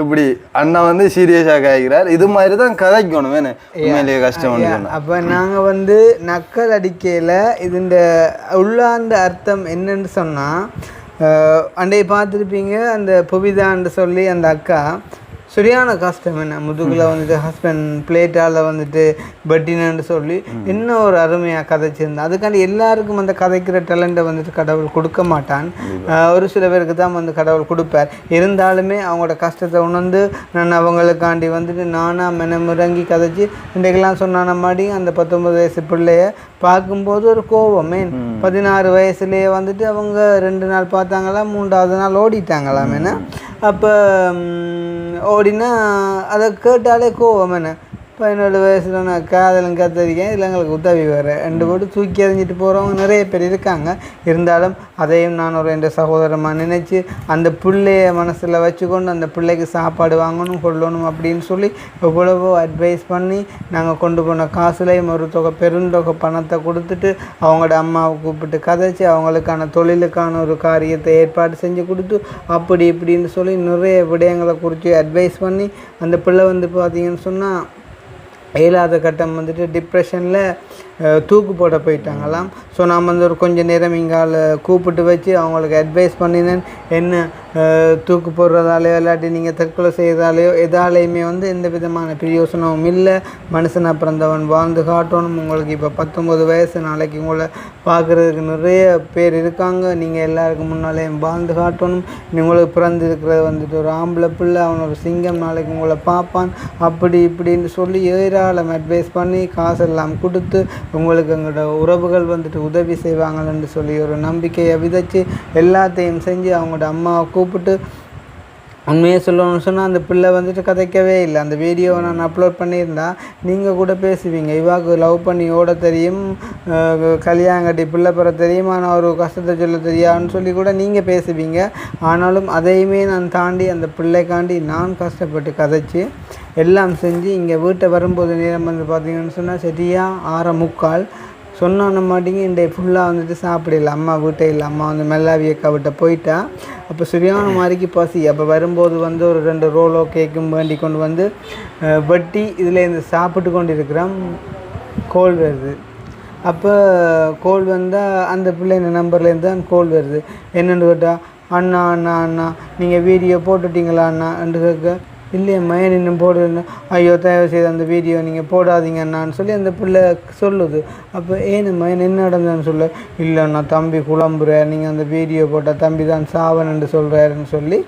Speaker 2: இப்படி அண்ணா வந்து சீரியஸாக காய்க்கிறார். இது மாதிரி தான் கதைக்கணும். வேணும் உண்மையிலேயே கஷ்டம்.
Speaker 1: அப்போ நாங்கள் வந்து நக்கல் அடிக்கையில் இதுண்ட உள்ளாந்த அர்த்தம் என்னன்னு சொன்னால், அண்டையை பார்த்துருப்பீங்க அந்த புவிதான்னு சொல்லி அந்த அக்கா சரியான கஷ்டம். என்ன முதுகில் வந்துட்டு ஹஸ்பண்ட் பிளேட்டால் வந்துட்டு பெட்டினு சொல்லி இன்னும் ஒரு அருமையாக கதைச்சிருந்தேன். அதுக்காண்டி எல்லாருக்கும் அந்த கதைக்கிற டேலண்ட்டை வந்துட்டு கடவுள் கொடுக்க மாட்டான். ஒரு சில பேருக்கு தான் வந்து கடவுள் கொடுப்பார். இருந்தாலுமே அவங்களோட கஷ்டத்தை உணர்ந்து நான் அவங்களுக்காண்டி வந்துட்டு நானாக மெனமிறங்கி கதைச்சி இன்றைக்கெல்லாம் சொன்னான மாதிரி அந்த 19 வயசு பிள்ளைய பார்க்கும்போது ஒரு கோவமே. 16 வயசுலேயே வந்துட்டு அவங்க 2 நாள் பார்த்தாங்களா, 3ஆவது நாள் ஓடிட்டாங்களாம். என்ன அப்போ ஓடினா அதை கேட்டாலே கோவம். என்ன 17 வயசுல நான் காதலும் கத்தரிக்கேன், இல்லை எங்களுக்கு உதவி வேறு 2 போட்டு தூக்கி எறிஞ்சிட்டு போகிறவங்க நிறைய பேர் இருக்காங்க. இருந்தாலும் அதையும் நான் ஒரு என் சகோதரமாக நினச்சி அந்த பிள்ளைய மனசில் வச்சுக்கொண்டு அந்த பிள்ளைக்கு சாப்பாடு வாங்கணும் கொள்ளணும் அப்படின்னு சொல்லி எவ்வளவோ அட்வைஸ் பண்ணி நாங்கள் கொண்டு போன காசுலையும் ஒரு பெருந்தொகை பணத்தை கொடுத்துட்டு அவங்களோட அம்மாவை கூப்பிட்டு கதைச்சி அவங்களுக்கான தொழிலுக்கான ஒரு காரியத்தை ஏற்பாடு செஞ்சு கொடுத்து அப்படி இப்படின்னு சொல்லி நிறைய விடயங்களை குறித்து அட்வைஸ் பண்ணி அந்த பிள்ளை வந்து பார்த்திங்கன்னு சொன்னால் 7ஆவது கட்டம் வந்துட்டு டிப்ரெஷனில் தூக்கு போட போயிட்டாங்களாம். ஸோ நான் வந்து ஒரு கொஞ்சம் நேரம் இங்கால கூப்பிட்டு வச்சு அவங்களுக்கு அட்வைஸ் பண்ணினேன். என்ன தூக்கு போடுறதாலேயோ இல்லாட்டி நீங்கள் தற்கொலை செய்கிறதாலேயோ எதாலேயுமே வந்து எந்த விதமான பிரயோசனமும் இல்லை. மனுஷனாக பிறந்தவன் வாழ்ந்து காட்டணும். உங்களுக்கு இப்போ 19 வயசு, நாளைக்கு உங்களை பார்க்குறதுக்கு நிறைய பேர் இருக்காங்க. நீங்கள் எல்லாருக்கும் முன்னாலேயும் வாழ்ந்து காட்டணும். உங்களுக்கு பிறந்திருக்கிறது வந்துட்டு ஒரு ஆம்பளை பிள்ளை, அவன் ஒரு சிங்கம், நாளைக்கு உங்களை பார்ப்பான் அப்படி இப்படின்னு சொல்லி ஏராளம் அட்வைஸ் பண்ணி காசெல்லாம் கொடுத்து உங்களுக்கு எங்களோட உறவுகள் வந்துட்டு உதவி செய்வாங்கன்னு சொல்லி ஒரு நம்பிக்கையை விதைச்சி எல்லாத்தையும் செஞ்சு அவங்களோட அம்மாவை கூப்பிட்டு உண்மையை சொல்லணும்னு சொன்னால் அந்த பிள்ளை வந்துட்டு கதைக்கவே இல்லை. அந்த வீடியோவை நான் அப்லோட் பண்ணியிருந்தா நீங்கள் கூட பேசுவீங்க, இவாக்கு லவ் பண்ணி ஓட தெரியும், கல்யாணங்கட்டி பிள்ளை பெற தெரியும், ஆனால் ஒரு கஷ்டத்தை சொல்ல தெரியாதுன்னு சொல்லி கூட நீங்கள் பேசுவீங்க. ஆனாலும் அதையுமே நான் தாண்டி அந்த பிள்ளைக்காண்டி நான் கஷ்டப்பட்டு கதைச்சி எல்லாம் செஞ்சு இங்கே வீட்டை வரும்போது நேரம் வந்து பார்த்திங்கன்னு சொன்னால் சரியாக 6:45 சொன்ன மாட்டிங்க இன்றைய ஃபுல்லாக வந்துட்டு சாப்பிடல, அம்மா வீட்டை இல்லை, அம்மா வந்து மெல்லாவியக்கா விட்ட போயிட்டா. அப்போ சரியான மாதிரிக்கு பசி. அப்போ வரும்போது வந்து ஒரு 2 ரோலோ கேக்கும் வேண்டி கொண்டு வந்து வெட்டி இதில் இந்த சாப்பிட்டு கொண்டு இருக்கிறோம். கோல் வருது. அப்போ கோல் வந்தால் அந்த பிள்ளைங்க நம்பர்லேருந்து தான் கோல் வருது. என்னென்னு கேட்டால், அண்ணா அண்ணா அண்ணா நீங்கள் வீடியோ போட்டுட்டிங்களா அண்ணா என்று கேட்க, இல்லையம்மா ஏன் இன்னும் போடுறேன்னு, ஐயோ தயவு செய்து அந்த வீடியோ நீங்கள் போடாதீங்க அண்ணான்னு சொல்லி அந்த பிள்ளை சொல்லுது. அப்போ ஏனும்மா என்ன நடந்ததுன்னு சொல்ல, இல்லைண்ணா தம்பி குழம்புற, நீங்கள் அந்த வீடியோ போட்டால் தம்பி தான் சாவனன்னு சொல்கிறாருன்னு சொல்லி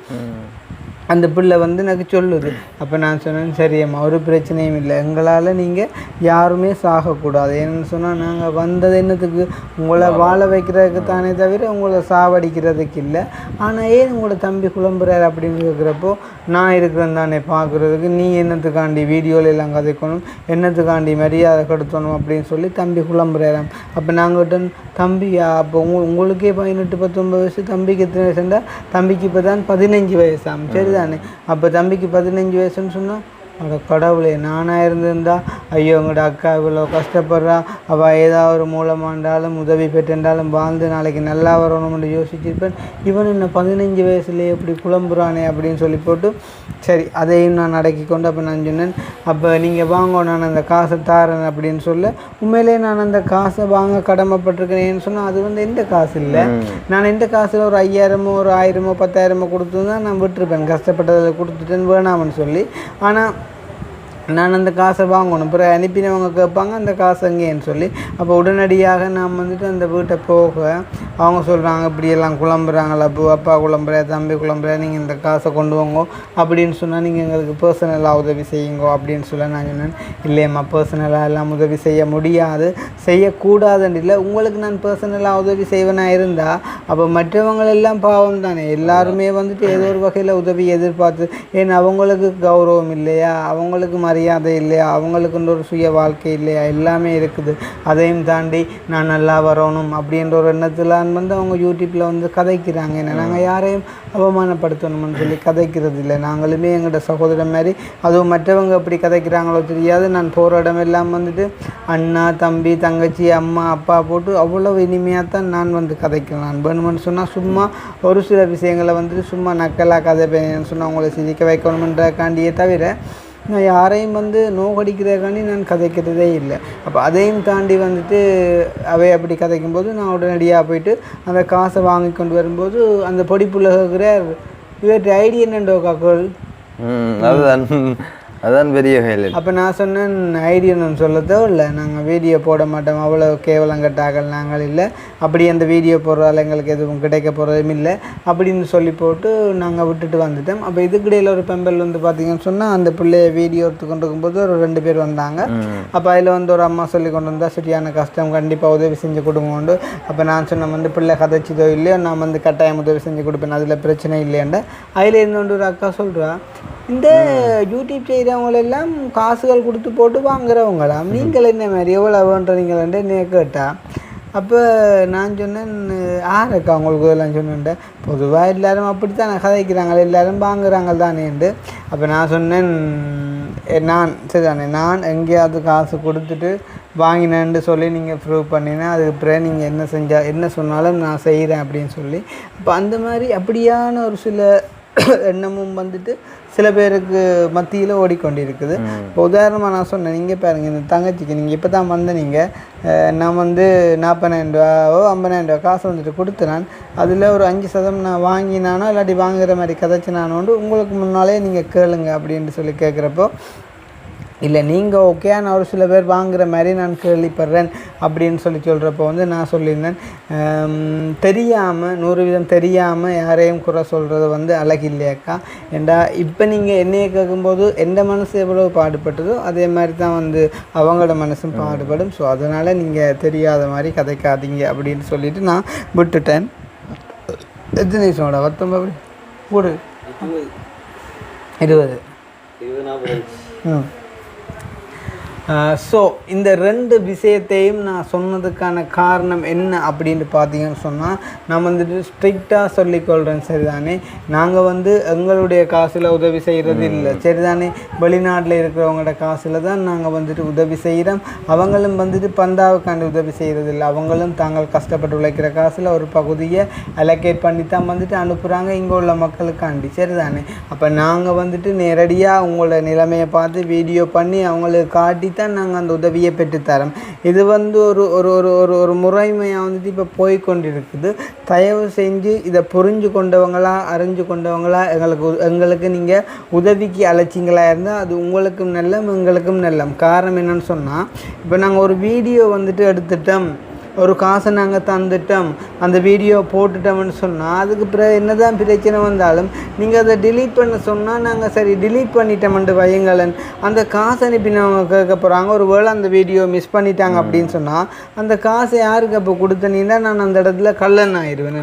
Speaker 1: அந்த பிள்ளை வந்து எனக்கு சொல்லுது. அப்போ நான் சொன்னேன், சரியம்மா ஒரு பிரச்சனையும் இல்லை, எங்களால் நீங்கள் யாருமே சாகக்கூடாது. என்னென்னு சொன்னால் நாங்கள் வந்தது என்னத்துக்கு உங்களை வாழ வைக்கிறதுக்கு தானே தவிர உங்களை சாவடிக்கிறதுக்கு இல்லை. ஆனால் ஏன் உங்களோட தம்பி குழம்புறாரு அப்படின்னு கேட்குறப்போ, நான் இருக்கிறேன் தானே பார்க்குறதுக்கு, நீ என்னத்துக்காண்டி வீடியோவில் எல்லாம் கதைக்கணும், என்னத்துக்காண்டி மரியாதை கெடுத்தணும் அப்படின்னு சொல்லி தம்பி குழம்புறாராம். அப்போ நாங்கள் தம்பியா, அப்போ உங்களுக்கே 18-19 வயசு, தம்பிக்கு எத்தனை வயசுண்டா, தம்பிக்கு இப்போ தான் 15 வயசாம். சரி தானே. அப்போ தம்பிக்கு 15 வயசுன்னு சொன்னால், அட கடவுளே, நானாக இருந்திருந்தா ஐயோ உங்களோட அக்கா இவ்வளோ கஷ்டப்படுறா, அவள் ஏதாவது ஒரு மூலமாண்டாலும் உதவி பெற்றிருந்தாலும் வாழ்ந்து நாளைக்கு நல்லா வரணும்னு யோசிச்சிருப்பேன். இவன் என்ன 15 வயசுலேயே எப்படி குழம்புறானே அப்படின்னு சொல்லி போட்டு, சரி அதையும் நான் அடக்கி கொண்டு அப்போ நான் சொன்னேன், அப்போ நீங்கள் வாங்க நான் அந்த காசை தாரேன் அப்படின்னு சொல்ல, உண்மையிலே நான் அந்த காசை வாங்க கடமைப்பட்டிருக்கிறேன்னு சொன்னால் அது வந்து எந்த காசு இல்லை. நான் எந்த காசில் ஒரு 5000 ஒரு 1000 10,000 கொடுத்து தான் நான் விட்டுருப்பேன், கஷ்டப்பட்டதை கொடுத்துட்டேன்னு வேணாமன்னு சொல்லி. ஆனால் நான் அந்த காசை வாங்கணும். அப்புறம் அனுப்பினவங்க கேட்பாங்க அந்த காசு எங்கேன்னு சொல்லி. அப்போ உடனடியாக நான் வந்துட்டு அந்த வீட்டை போக அவங்க சொல்கிறாங்க, இப்படியெல்லாம் குழம்புறாங்களா, அப்பா குழம்புற, தம்பி குழம்புற, நீங்கள் இந்த காசை கொண்டு வாங்கோ அப்படின்னு சொன்னால் நீங்கள் எங்களுக்கு பர்சனலாக உதவி செய்யுங்கோ அப்படின்னு சொல்ல நான் சொன்னேன். இல்லையம்மா பர்சனலாக எல்லாம் உதவி செய்ய முடியாது, செய்யக்கூடாதுன்னு இல்லை, உங்களுக்கு நான் பர்சனலாக உதவி செய்வேனாக இருந்தால் அப்போ மற்றவங்களெல்லாம் பாவம் தானே, எல்லாருமே வந்துட்டு ஏதோ ஒரு வகையில் உதவி எதிர்பார்த்து, ஏன்னா அவங்களுக்கு கௌரவம் இல்லையா, அவங்களுக்கு மரியாதை இல்லையா, அவங்களுக்குன்ற ஒரு சுய வாழ்க்கை இல்லையா, எல்லாமே இருக்குது. அதையும் தாண்டி நான் நல்லா வரணும் அப்படின்ற ஒரு எண்ணத்தில் வந்து அவங்க யூடியூப்பில் வந்து கதைக்கிறாங்க. ஏன்னா நாங்கள் யாரையும் அவமானப்படுத்தணும்னு சொல்லி கதைக்கிறது இல்லை, நாங்களுமே எங்களோட சகோதரன் மாதிரி. அதுவும் மற்றவங்க எப்படி கதைக்கிறாங்களோ தெரியாது, நான் போகிற இடமெல்லாம் வந்துட்டு அண்ணா தம்பி தங்கச்சி அம்மா அப்பா போட்டு அவ்வளோ இனிமையாக தான் நான் வந்து கதைக்கிறேன். நான் வேணுமென்னு சொன்னால் சும்மா ஒரு சில விஷயங்களை வந்துட்டு சும்மா நக்கலாக கதைப்பேன்னு சொன்னால் அவங்கள சிரிக்க வைக்கணுமென்றக்காண்டியே தவிர நான் யாரையும் வந்து நோக்கடிக்கிறதுக்காண்டி நான் கதைக்கிறதே இல்லை. அப்போ அதையும் தாண்டி வந்துட்டு அவை அப்படி கதைக்கும்போது நான் உடனடியாக போயிட்டு அந்த காசை வாங்கி கொண்டு வரும்போது அந்த பொடிப்புள்ள கேட்குற, இவற்றை ஐடியா என்னண்டோ காக்கள்,
Speaker 2: அதான் பெரிய ஹைலைட்.
Speaker 1: அப்போ நான் சொன்னேன், ஐடியா நான் சொல்லத்தோ இல்லை, நாங்கள் வீடியோ போட மாட்டோம், அவ்வளோ கேவலம் கட்டாக்கள் நாங்கள் இல்லை, அப்படி அந்த வீடியோ போடுறதால எங்களுக்கு எதுவும் கிடைக்க போகிறதும் இல்லை அப்படின்னு சொல்லி போட்டு நாங்கள் விட்டுட்டு வந்துட்டோம். அப்போ இதுக்கிடையில் ஒரு பெம்பல் வந்து பார்த்திங்கன்னு சொன்னால் அந்த பிள்ளைய வீடியோ எடுத்து கொண்டு இருக்கும்போது ஒரு 2 பேர் வந்தாங்க. அப்போ அதில் வந்து ஒரு அம்மா சொல்லி கொண்டு வந்தால் சரியான கஷ்டம், கண்டிப்பாக உதவி செஞ்சு கொடுங்கோண்டு. அப்போ நான் சொன்ன வந்து பிள்ளை கதைச்சிதோ இல்லையோ நான் வந்து கட்டாயம் உதவி செஞ்சு கொடுப்பேன், அதில் பிரச்சனை இல்லையாண்ட. அதில் இருந்து ஒரு அக்கா சொல்கிறா, இந்த யூடியூப் செய்கிறவங்களெல்லாம் காசுகள் கொடுத்து போட்டு வாங்குறவங்களாம், நீங்கள் என்ன மாதிரி எவ்வளோ வேண்டுறீங்களே என்ன கேட்டா. அப்போ நான் சொன்னேன், ஆரக்கா அவங்களுக்கு எல்லாம் சொன்னேன், பொதுவாக எல்லோரும் அப்படித்தான் கதைக்கிறாங்க, எல்லோரும் வாங்குறாங்க தானேண்டு. அப்போ நான் சொன்னேன், நான் சரிதானே, நான் எங்கேயாவது காசு கொடுத்துட்டு வாங்கினேன்னு சொல்லி நீங்கள் ப்ரூவ் பண்ணினா அதுக்கு பிறகு நீங்கள் என்ன சொன்னாலும் நான் செய்கிறேன் அப்படின்னு சொல்லி. அப்போ அந்த மாதிரி அப்படியான ஒரு சில எண்ணமும் வந்துட்டு சில பேருக்கு மத்தியில் ஓடிக்கொண்டிருக்குது. இப்போ உதாரணமாக நான் சொன்னேன், நீங்கள் பாருங்கள், இந்த தங்கச்சிக்கு நீங்கள் இப்போ தான் வந்து நீங்கள் நான் வந்து 40,000 ரூபாவோ 50,000 ரூபா காசு வந்துட்டு கொடுத்தேன், அதில் ஒரு 5% நான் வாங்கினானோ இல்லாட்டி வாங்குகிற மாதிரி கதைச்சினானோண்டு உங்களுக்கு முன்னாலே நீங்கள் கேளுங்க அப்படின்னு சொல்லி கேட்குறப்போ, இல்லை நீங்கள் ஓகே, நான் ஒரு சில பேர் வாங்குகிற மாதிரி நான் கேள்விப்படுறேன் அப்படின்னு சொல்லி சொல்கிறப்போ வந்து நான் சொல்லியிருந்தேன், தெரியாமல் 100% தெரியாமல் யாரையும் குறை சொல்கிறது வந்து அழகு இல்லையாக்கா. ஏண்டா இப்போ நீங்கள் என்னையை கேட்கும்போது எந்த மனசு எவ்வளோ பாடுபட்டதோ அதே மாதிரி தான் வந்து அவங்களோட மனசும் பாடுபடும். ஸோ அதனால் நீங்கள் தெரியாத மாதிரி கதைக்காதீங்க அப்படின்னு சொல்லிவிட்டு நான் விட்டுட்டேன். எத்தனை நிமிஷமோட 19 கூடு 20. ஸோ இந்த 2 விஷயத்தையும் நான் சொன்னதுக்கான காரணம் என்ன அப்படின்னு பார்த்தீங்கன்னு சொன்னால், நான் வந்துட்டு ஸ்ட்ரிக்டாக சொல்லிக்கொள்கிறேன். சரிதானே, நாங்கள் வந்து எங்களுடைய காசில் உதவி செய்கிறது இல்லை. சரிதானே, வெளிநாட்டில் இருக்கிறவங்களோட காசில் தான் நாங்கள் வந்துட்டு உதவி செய்கிறோம். அவங்களும் வந்துட்டு பந்தாவுக்காண்டி உதவி செய்கிறது இல்லை. அவங்களும் தாங்கள் கஷ்டப்பட்டு உழைக்கிற காசில் ஒரு பகுதியை அலோகேட் பண்ணி தான் வந்துட்டு அனுப்புகிறாங்க இங்கே உள்ள மக்களுக்காண்டி. சரிதானே, அப்போ நாங்கள் வந்துட்டு நேரடியாக உங்களோட நிலைமையை பார்த்து வீடியோ பண்ணி அவங்களுக்கு காட்டி தான் நாங்கள் அந்த உதவியை பெற்றுத்தரோம். இது வந்து ஒரு ஒரு ஒரு ஒரு ஒரு முறைமையாக வந்துட்டு இப்போ போய்கொண்டிருக்குது. தயவு செஞ்சு இதை புரிஞ்சு கொண்டவங்களா அறிஞ்சு கொண்டவங்களா எங்களுக்கு நீங்கள் உதவிக்கு அழைச்சிங்களா இருந்தால் அது உங்களுக்கும் நல்லம் எங்களுக்கும் நல்லம். காரணம் என்னன்னு சொன்னால், இப்போ நாங்கள் ஒரு வீடியோ வந்துட்டு எடுத்துட்டோம், ஒரு காசை நாங்கள் தந்துட்டோம், அந்த வீடியோ போட்டுட்டோம்னு சொன்னால் அதுக்கு பிறகு என்ன தான் பிரச்சனை வந்தாலும் நீங்கள் அதை டிலீட் பண்ண சொன்னால் நாங்கள் சரி டிலீட் பண்ணிட்டோம்ட்டு வையுங்களேன், அந்த காசை அனுப்பி நாங்கள் கேட்க போகிறாங்க. ஒரு வேளை அந்த வீடியோ மிஸ் பண்ணிட்டாங்க அப்படின்னு சொன்னால் அந்த காசை யாருக்கு அப்போ கொடுத்தனீங்கன்னா நான் அந்த இடத்துல கல்லன் ஆயிடுவேன்.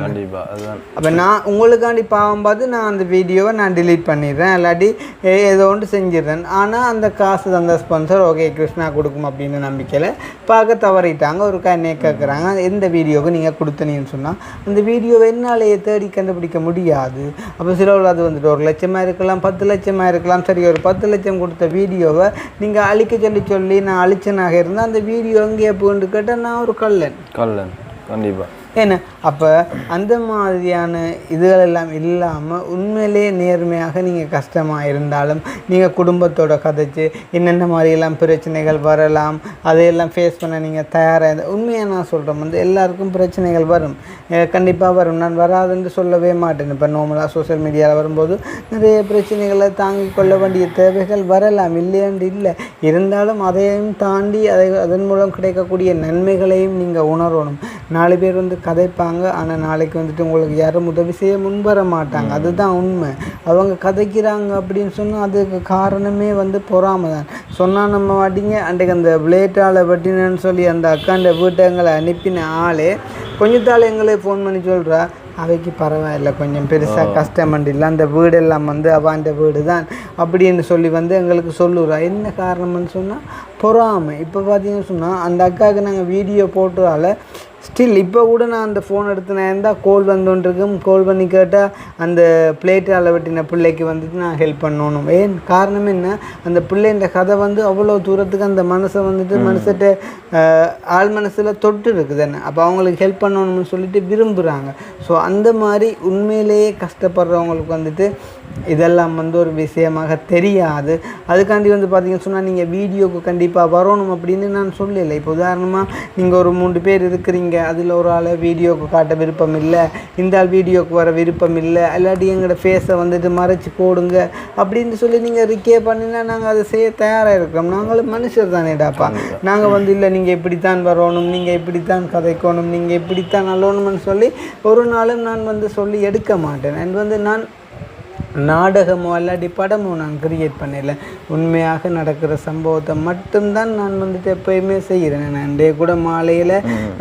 Speaker 1: அப்போ நான் உங்களுக்காண்டி பாவம் பார்த்து நான் அந்த வீடியோவை நான் டிலீட் பண்ணிடுறேன், இல்லாட்டி ஏதோ ஒன்று செஞ்சிடுறேன். ஆனால் அந்த காசு அந்த ஸ்பான்சர் ஓகே கிருஷ்ணா கொடுக்கும் அப்படின்னு நம்பிக்கையில் பார்க்க தவறிட்டாங்க. ஒரு என்னைய கேட்குறாங்க எந்த வீடியோவுக்கு நீங்கள் கொடுத்தனீங்கன்னு சொன்னால் அந்த வீடியோவை என்னாலேயே தேடி கண்டுபிடிக்க முடியாது. அப்போ சில அது வந்துட்டு 1 லட்சமாக இருக்கலாம், 10 லட்சமாக இருக்கலாம். சரி, ஒரு 10 லட்சம் கொடுத்த வீடியோவை நீங்கள் அழிக்க சொல்லி நான் அழிச்சனாக இருந்தால் அந்த வீடியோ எங்கேயே போன்னு கேட்டால் நான் ஒரு கல்லன்
Speaker 2: கண்டிப்பாக.
Speaker 1: ஏன்னா அப்போ அந்த மாதிரியான இதுகளெல்லாம் இல்லாமல் உண்மையிலே நேர்மையாக நீங்கள் கஷ்டமாக இருந்தாலும் நீங்கள் குடும்பத்தோட கதைச்சு என்னென்ன மாதிரியெல்லாம் பிரச்சனைகள் வரலாம் அதையெல்லாம் ஃபேஸ் பண்ண நீங்கள் தயாராக இருந்தால், உண்மையாக நான் சொல்கிறேன் வந்து எல்லாருக்கும் பிரச்சனைகள் வரும், கண்டிப்பாக வரும். நான் வராதுன்னு சொல்லவே மாட்டேன். இப்போ நார்மலாக சோஷியல் மீடியாவில் வரும்போது நிறைய பிரச்சனைகளை தாங்கிக் கொள்ள வேண்டிய தேவைகள் வரலாம், இல்லையாண்டு இல்லை. இருந்தாலும் அதையும் தாண்டி அதன் மூலம் கிடைக்கக்கூடிய நன்மைகளையும் நீங்கள் உணரணும். 4 பேர் வந்து கதைப்பாங்க, ஆனால் நாளைக்கு வந்துட்டு உங்களுக்கு யாரும் உதவி செய்ய முன்வர மாட்டாங்க. அதுதான் உண்மை. அவங்க கதைக்கிறாங்க அப்படின்னு சொன்னால் அதுக்கு காரணமே வந்து பொறாமை தான். சொன்னால் நம்ம வாட்டிங்க அன்றைக்கு அந்த பிளேட்டால் வெட்டினேன்னு சொல்லி அந்த அக்காண்ட வீட்டங்களை அனுப்பின ஆளே கொஞ்சத்தால் எங்களே ஃபோன் பண்ணி சொல்கிறா, அவைக்கு பரவாயில்ல, கொஞ்சம் பெருசாக கஷ்டமண்டு இல்லை, அந்த வீடெல்லாம் வந்து அவன் வீடு தான் அப்படின்னு சொல்லி வந்து எங்களுக்கு சொல்லுறா. என்ன காரணம்னு சொன்னால் பொறாமை. இப்போ பார்த்தீங்கன்னு சொன்னால் அந்த அக்காவுக்கு நாங்கள் வீடியோ போட்டதால் ஸ்டில் இப்போ கூட நான் அந்த ஃபோன் எடுத்து நான் இருந்தால் கோல் வந்துருக்கும், கோல் பண்ணி கேட்டால் அந்த பிளேட்டால் வெட்டின பிள்ளைக்கு வந்துட்டு நான் ஹெல்ப் பண்ணணும். ஏன் காரணம் என்ன, அந்த பிள்ளைன்ற கதை வந்து அவ்வளோ தூரத்துக்கு அந்த மனசை வந்துட்டு மனசிட்ட ஆள் மனசில் தொட்டு இருக்குது என்ன, அப்போ அவங்களுக்கு ஹெல்ப் பண்ணணும்னு சொல்லிட்டு விரும்புகிறாங்க. ஸோ அந்த மாதிரி உண்மையிலேயே கஷ்டப்படுறவங்களுக்கு வந்துட்டு இதெல்லாம் வந்து ஒரு விஷயமாக தெரியாது. அதுக்காண்டி வந்து பார்த்தீங்கன்னு சொன்னால் நீங்கள் வீடியோவுக்கு கண்டிப்பாக வரணும் அப்படின்னு நான் சொல்லலை. இப்போ உதாரணமாக நீங்கள் ஒரு 3 பேர் இருக்கிறீங்க, அதில் ஒரு ஆளை வீடியோவுக்கு காட்ட விருப்பம் இல்லை, இந்த ஆள் வீடியோவுக்கு வர விருப்பம் இல்லை, இல்லாட்டி எங்களோட ஃபேஸை வந்துட்டு மறைச்சி போடுங்க அப்படின்னு சொல்லி நீங்கள் ரிக்கே பண்ணினா நாங்கள் அதை செய்ய தயாராக இருக்கிறோம். நாங்களும் மனுஷர் தானேடாப்பா. நாங்கள் வந்து இல்லை நீங்கள் இப்படித்தான் வரணும், நீங்கள் இப்படித்தான் கதைக்கணும், நீங்கள் இப்படித்தான் நல்லணும்னு சொல்லி ஒரு நாளும் நான் வந்து சொல்லி எடுக்க மாட்டேன். அண்ட் வந்து நான் நாடகமோ இல்லாட்டி படமோ நான் கிரியேட் பண்ணல, உண்மையாக நடக்கிற சம்பவத்தை மட்டும்தான் நான் வந்துட்டு எப்போயுமே செய்கிறேன். நண்டே கூட மாலையில்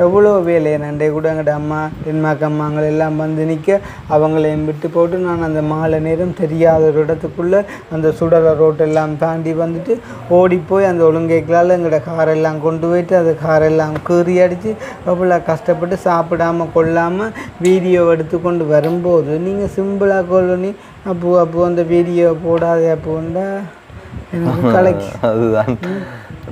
Speaker 1: எவ்வளோ வேலையை நண்டே கூட எங்கள்கிட்ட அம்மா டென்மார்க் அம்மாங்கள் எல்லாம் வந்து நிற்க அவங்களையும் விட்டு போட்டு நான் அந்த மாலை நேரம் தெரியாத ஒரு இடத்துக்குள்ளே அந்த சுடர ரோட்டெல்லாம் தாண்டி வந்துட்டு ஓடி போய் அந்த ஒழுங்கைகளால் எங்களோட காரெல்லாம் கொண்டு போயிட்டு அந்த காரெல்லாம் கீறி அடித்து எவ்வளோ கஷ்டப்பட்டு சாப்பிடாமல் கொள்ளாமல் வீடியோ எடுத்து கொண்டு வரும்போது நீங்கள் சிம்பிளாக கோல் பண்ணி அப்போ அந்த வீடியோ போடாதே அப்போண்டா கலைக்கு.
Speaker 2: அதுதான்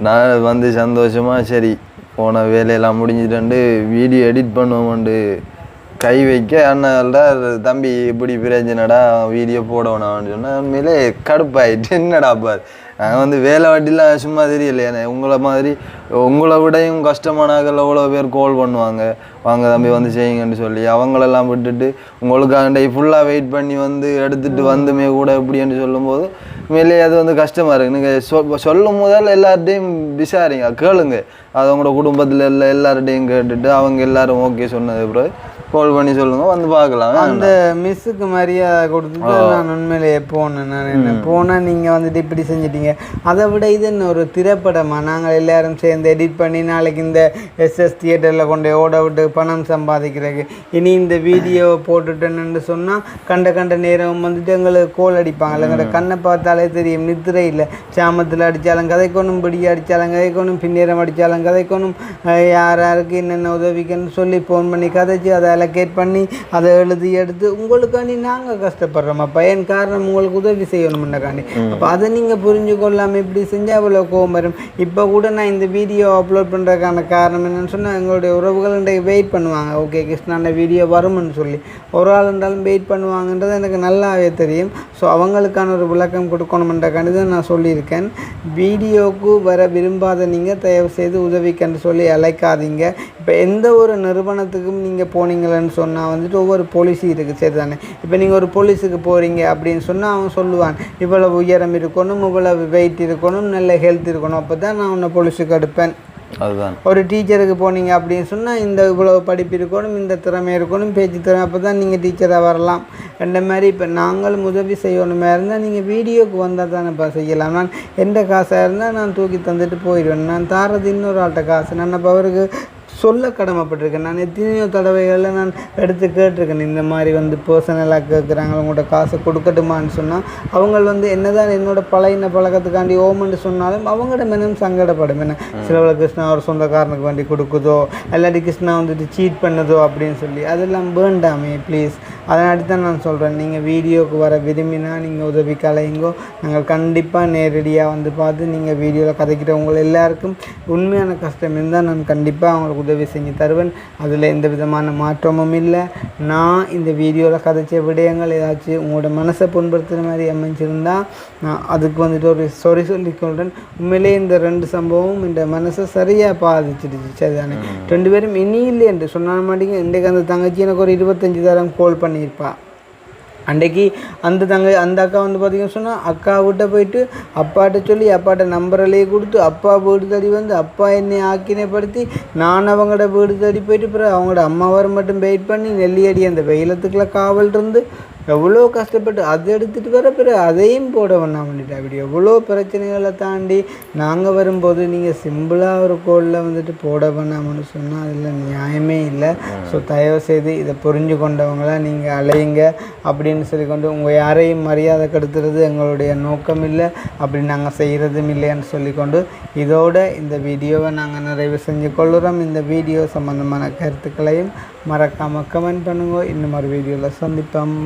Speaker 2: நான் வந்து சந்தோஷமாக சரி போன வேலையெல்லாம் முடிஞ்சிட்டு வீடியோ எடிட் பண்ணுவோம்ண்டு கை வைக்க அண்ணால்டா தம்பி இப்படி பிரச்சனைடா வீடியோ போடணும்னு சொன்னால் உண்மையிலே கடுப்பாயிட்டு என்னடா பார் நாங்கள் வந்து வேலை வாட்டிலாம் சும்மா தெரியலையே உங்களை மாதிரி உங்களை விடையும் கஷ்டமானாக்கள் எவ்வளோ பேர் கால் பண்ணுவாங்க, வாங்க தம்பி வந்து செய்யுங்கன்னு சொல்லி அவங்களெல்லாம் விட்டுட்டு உங்களுக்காண்ட ஃபுல்லாக வெயிட் பண்ணி வந்து எடுத்துகிட்டு வந்துமே கூட எப்படின்னு சொல்லும்போது மேலே அது வந்து கஷ்டமாக இருக்குது. நீங்கள் சொல்லும் போதால் எல்லார்ட்டையும் விசாரிங்க, கேளுங்க, அது உங்களோட குடும்பத்தில் எல்லார்ட்டையும் கேட்டுட்டு அவங்க எல்லோரும் ஓகே சொன்னது பிறகு கால் பண்ணி சொல்லுங்க வந்து பார்க்கலாம்.
Speaker 1: அந்த மிஸ்ஸுக்கு மரியாதை கொடுத்துட்டு நான் உண்மையிலேயே போனேன். நான் என்ன போனால் நீங்கள் வந்துட்டு இப்படி செஞ்சிட்டீங்க. அதை விட இது என்ன ஒரு திரைப்படமாக நாங்கள் எல்லாரும் சேர்ந்து எடிட் பண்ணி நாளைக்கு இந்த எஸ்எஸ் தியேட்டரில் கொண்டு ஓட விட்டு பணம் சம்பாதிக்கிறதுக்கு இனி இந்த வீடியோவை போட்டுட்டேன்னு சொன்னால் கண்ட நேரம் வந்துட்டு எங்களுக்கு கோல் அடிப்பாங்க. எங்களோட கண்ணை பார்த்தாலே தெரியும் நித்திரை இல்லை. சாமத்தில் அடித்தாலும் கதைக்கணும், பிடி அடித்தாலும் கதைக்கணும், பின்னேரம் அடித்தாலும் கதைக்கணும், யாருக்கு என்னென்ன உதவிக்குன்னு சொல்லி ஃபோன் பண்ணி கதைச்சி அதை அலோகேட் பண்ணி அதை எழுதி எடுத்து உங்களுக்காண்டி நாங்கள் கஷ்டப்படுறோம். அப்போ என் காரணம் உங்களுக்கு உதவி செய்யணும்னாக்காண்டி. அப்போ அதை நீங்கள் புரிஞ்சு கொள்ளாமல் இப்படி செஞ்சால் அவ்வளோ கோவம் வரும். இப்போ கூட நான் இந்த வீடியோ அப்லோட் பண்ணுறதுக்கான காரணம் என்னென்னு சொன்னால் எங்களுடைய உறவுகள் இன்றைக்கு வெயிட் பண்ணுவாங்க. ஓகே கிருஷ்ணாண்ட வீடியோ வரும்னு சொல்லி ஒரு ஆள் இருந்தாலும் வெயிட் பண்ணுவாங்கன்றது எனக்கு நல்லாவே தெரியும். ஸோ அவங்களுக்கான ஒரு விளக்கம் கொடுக்கணுமென்றக்காண்டி தான் நான் சொல்லியிருக்கேன். வீடியோவுக்கு வர விரும்பாத நீங்கள் தயவு செய்து உதவிக்கன்னு சொல்லி அழைக்காதீங்க. இப்போ எந்த ஒரு நிறுவனத்துக்கும் நீங்கள் போனீங்களன்னு சொன்னால் வந்துட்டு ஒவ்வொரு பாலிசி இருக்குது, சரி தானே? இப்போ நீங்கள் ஒரு போலீஸுக்கு போகிறீங்க அப்படின்னு சொன்னால் அவன் சொல்லுவான் இவ்வளவு உயரம் இருக்கணும், இவ்வளவு வெயிட் இருக்கணும், நல்ல ஹெல்த் இருக்கணும், அப்போ தான் நான் உன்னை போலீஸுக்கு எடுப்பேன்.
Speaker 2: அதுதான்
Speaker 1: ஒரு டீச்சருக்கு போனீங்க அப்படின்னு சொன்னால் இந்த இவ்வளவு படிப்பு இருக்கணும், இந்த திறமை இருக்கணும், பேச்சு திறமை, அப்போ தான் நீங்கள் டீச்சராக வரலாம். இந்த மாதிரி இப்போ நாங்களும் உதவி செய்யணுமே இருந்தால் நீங்கள் வீடியோக்கு வந்தால் தானே இப்போ செய்யலாம். நான் எந்த காசாக இருந்தால் நான் தூக்கி தந்துட்டு போயிடுவேன். நான் தாரது இன்னொரு ஆள்கிட்ட காசு. நான் அப்போ அவருக்கு சொல்ல கடமைப்பட்டிருக்கேன். நான் எத்தனையோ தடவைகளில் நான் எடுத்து கேட்டிருக்கேன். இந்த மாதிரி வந்து பர்சனலாக கேட்குறாங்க, உங்கள்கிட்ட காசை கொடுக்கட்டுமான்னு சொன்னால் அவங்க வந்து என்னதான் என்னோட பழக்கத்துக்காண்டி ஓமன்னு சொன்னாலும் அவங்களோட மனம் சங்கடப்படும். என்ன சிலவளை கிருஷ்ணா ஒரு சொந்தக்காரனுக்கு வேண்டி கொடுக்குதோ இல்லாட்டி கிருஷ்ணா வந்துட்டு சீட் பண்ணுதோ அப்படின்னு சொல்லி அதெல்லாம் வேண்டாமே ப்ளீஸ். அதனாடி தான் நான் சொல்கிறேன், நீங்கள் வீடியோவுக்கு வர விரும்பினா நீங்கள் உதவி கலைங்கோ. நாங்கள் கண்டிப்பாக நேரடியாக வந்து பார்த்து நீங்கள் வீடியோவில் கதைக்கிறவங்க எல்லாருக்கும் உண்மையான கஷ்டம் இருந்தால் நான் கண்டிப்பாக அவங்களுக்கு உதவி செஞ்சு தருவேன். அதில் எந்த விதமான மாற்றமும் இல்லை. நான் இந்த வீடியோவில் கதைச்ச விடயங்கள் ஏதாச்சும் உங்களோட மனசை புண்படுத்துகிற மாதிரி அமைஞ்சிருந்தால் நான் அதுக்கு வந்துட்டு ஒரு சொறி சொல்லிக்கொள்கிறேன். உண்மையிலே இந்த 2 சம்பவம் இந்த மனசை சரியாக பாதிச்சிடுச்சு. சரிதானே? 2 பேரும் இனி இல்லை என்று சொன்ன மாட்டேங்க. இன்றைக்கு அந்த தங்கச்சி எனக்கு ஒரு 25 தரம் கால் பண்ணியிருப்பா. அன்றைக்கி அந்த அக்கா வந்து பார்த்திங்கன்னு சொன்னால் அக்கா விட்ட போயிட்டு அப்பாட்ட சொல்லி அப்பாட்ட நம்பரிலேயே கொடுத்து அப்பா வீடு தேடி வந்து அப்பா என்னை ஆக்கினைப்படுத்தி நான் அவங்களோட வீடு தேடி போயிட்டு பிறகு அவங்களோட அம்மாவார் மட்டும் வெயிட் பண்ணி நெல்லியடி அந்த வெயிலத்துக்குள்ளே காவல் இருந்து எவ்வளோ கஷ்டப்பட்டு அதை எடுத்துகிட்டு வர பிறகு அதையும் போட வேணாம் பண்ணிட்டா. அப்படி எவ்வளோ பிரச்சனைகளை தாண்டி நாங்கள் வரும்போது நீங்கள் சிம்பிளாக ஒரு கோலில் வந்துட்டு போட வேணாம்னு சொன்னால் அதில் நியாயமே இல்லை. ஸோ தயவு செய்து இதை புரிஞ்சு கொண்டவங்கள நீங்கள் அலையுங்க அப்படின்னு சொல்லிக்கொண்டு உங்கள் யாரையும் மரியாதை கெடுத்துறது எங்களுடைய நோக்கம் இல்லை, அப்படி நாங்கள் செய்கிறதும் இல்லைன்னு சொல்லிக்கொண்டு இதோட இந்த வீடியோவை நாங்கள் நிறைவு செஞ்சு கொள்ளுறோம். இந்த வீடியோ சம்மந்தமான கருத்துக்களையும் மறக்காமல் கமெண்ட் பண்ணுங்க. இன்னும் ஒரு வீடியோவில் சந்திப்போம்.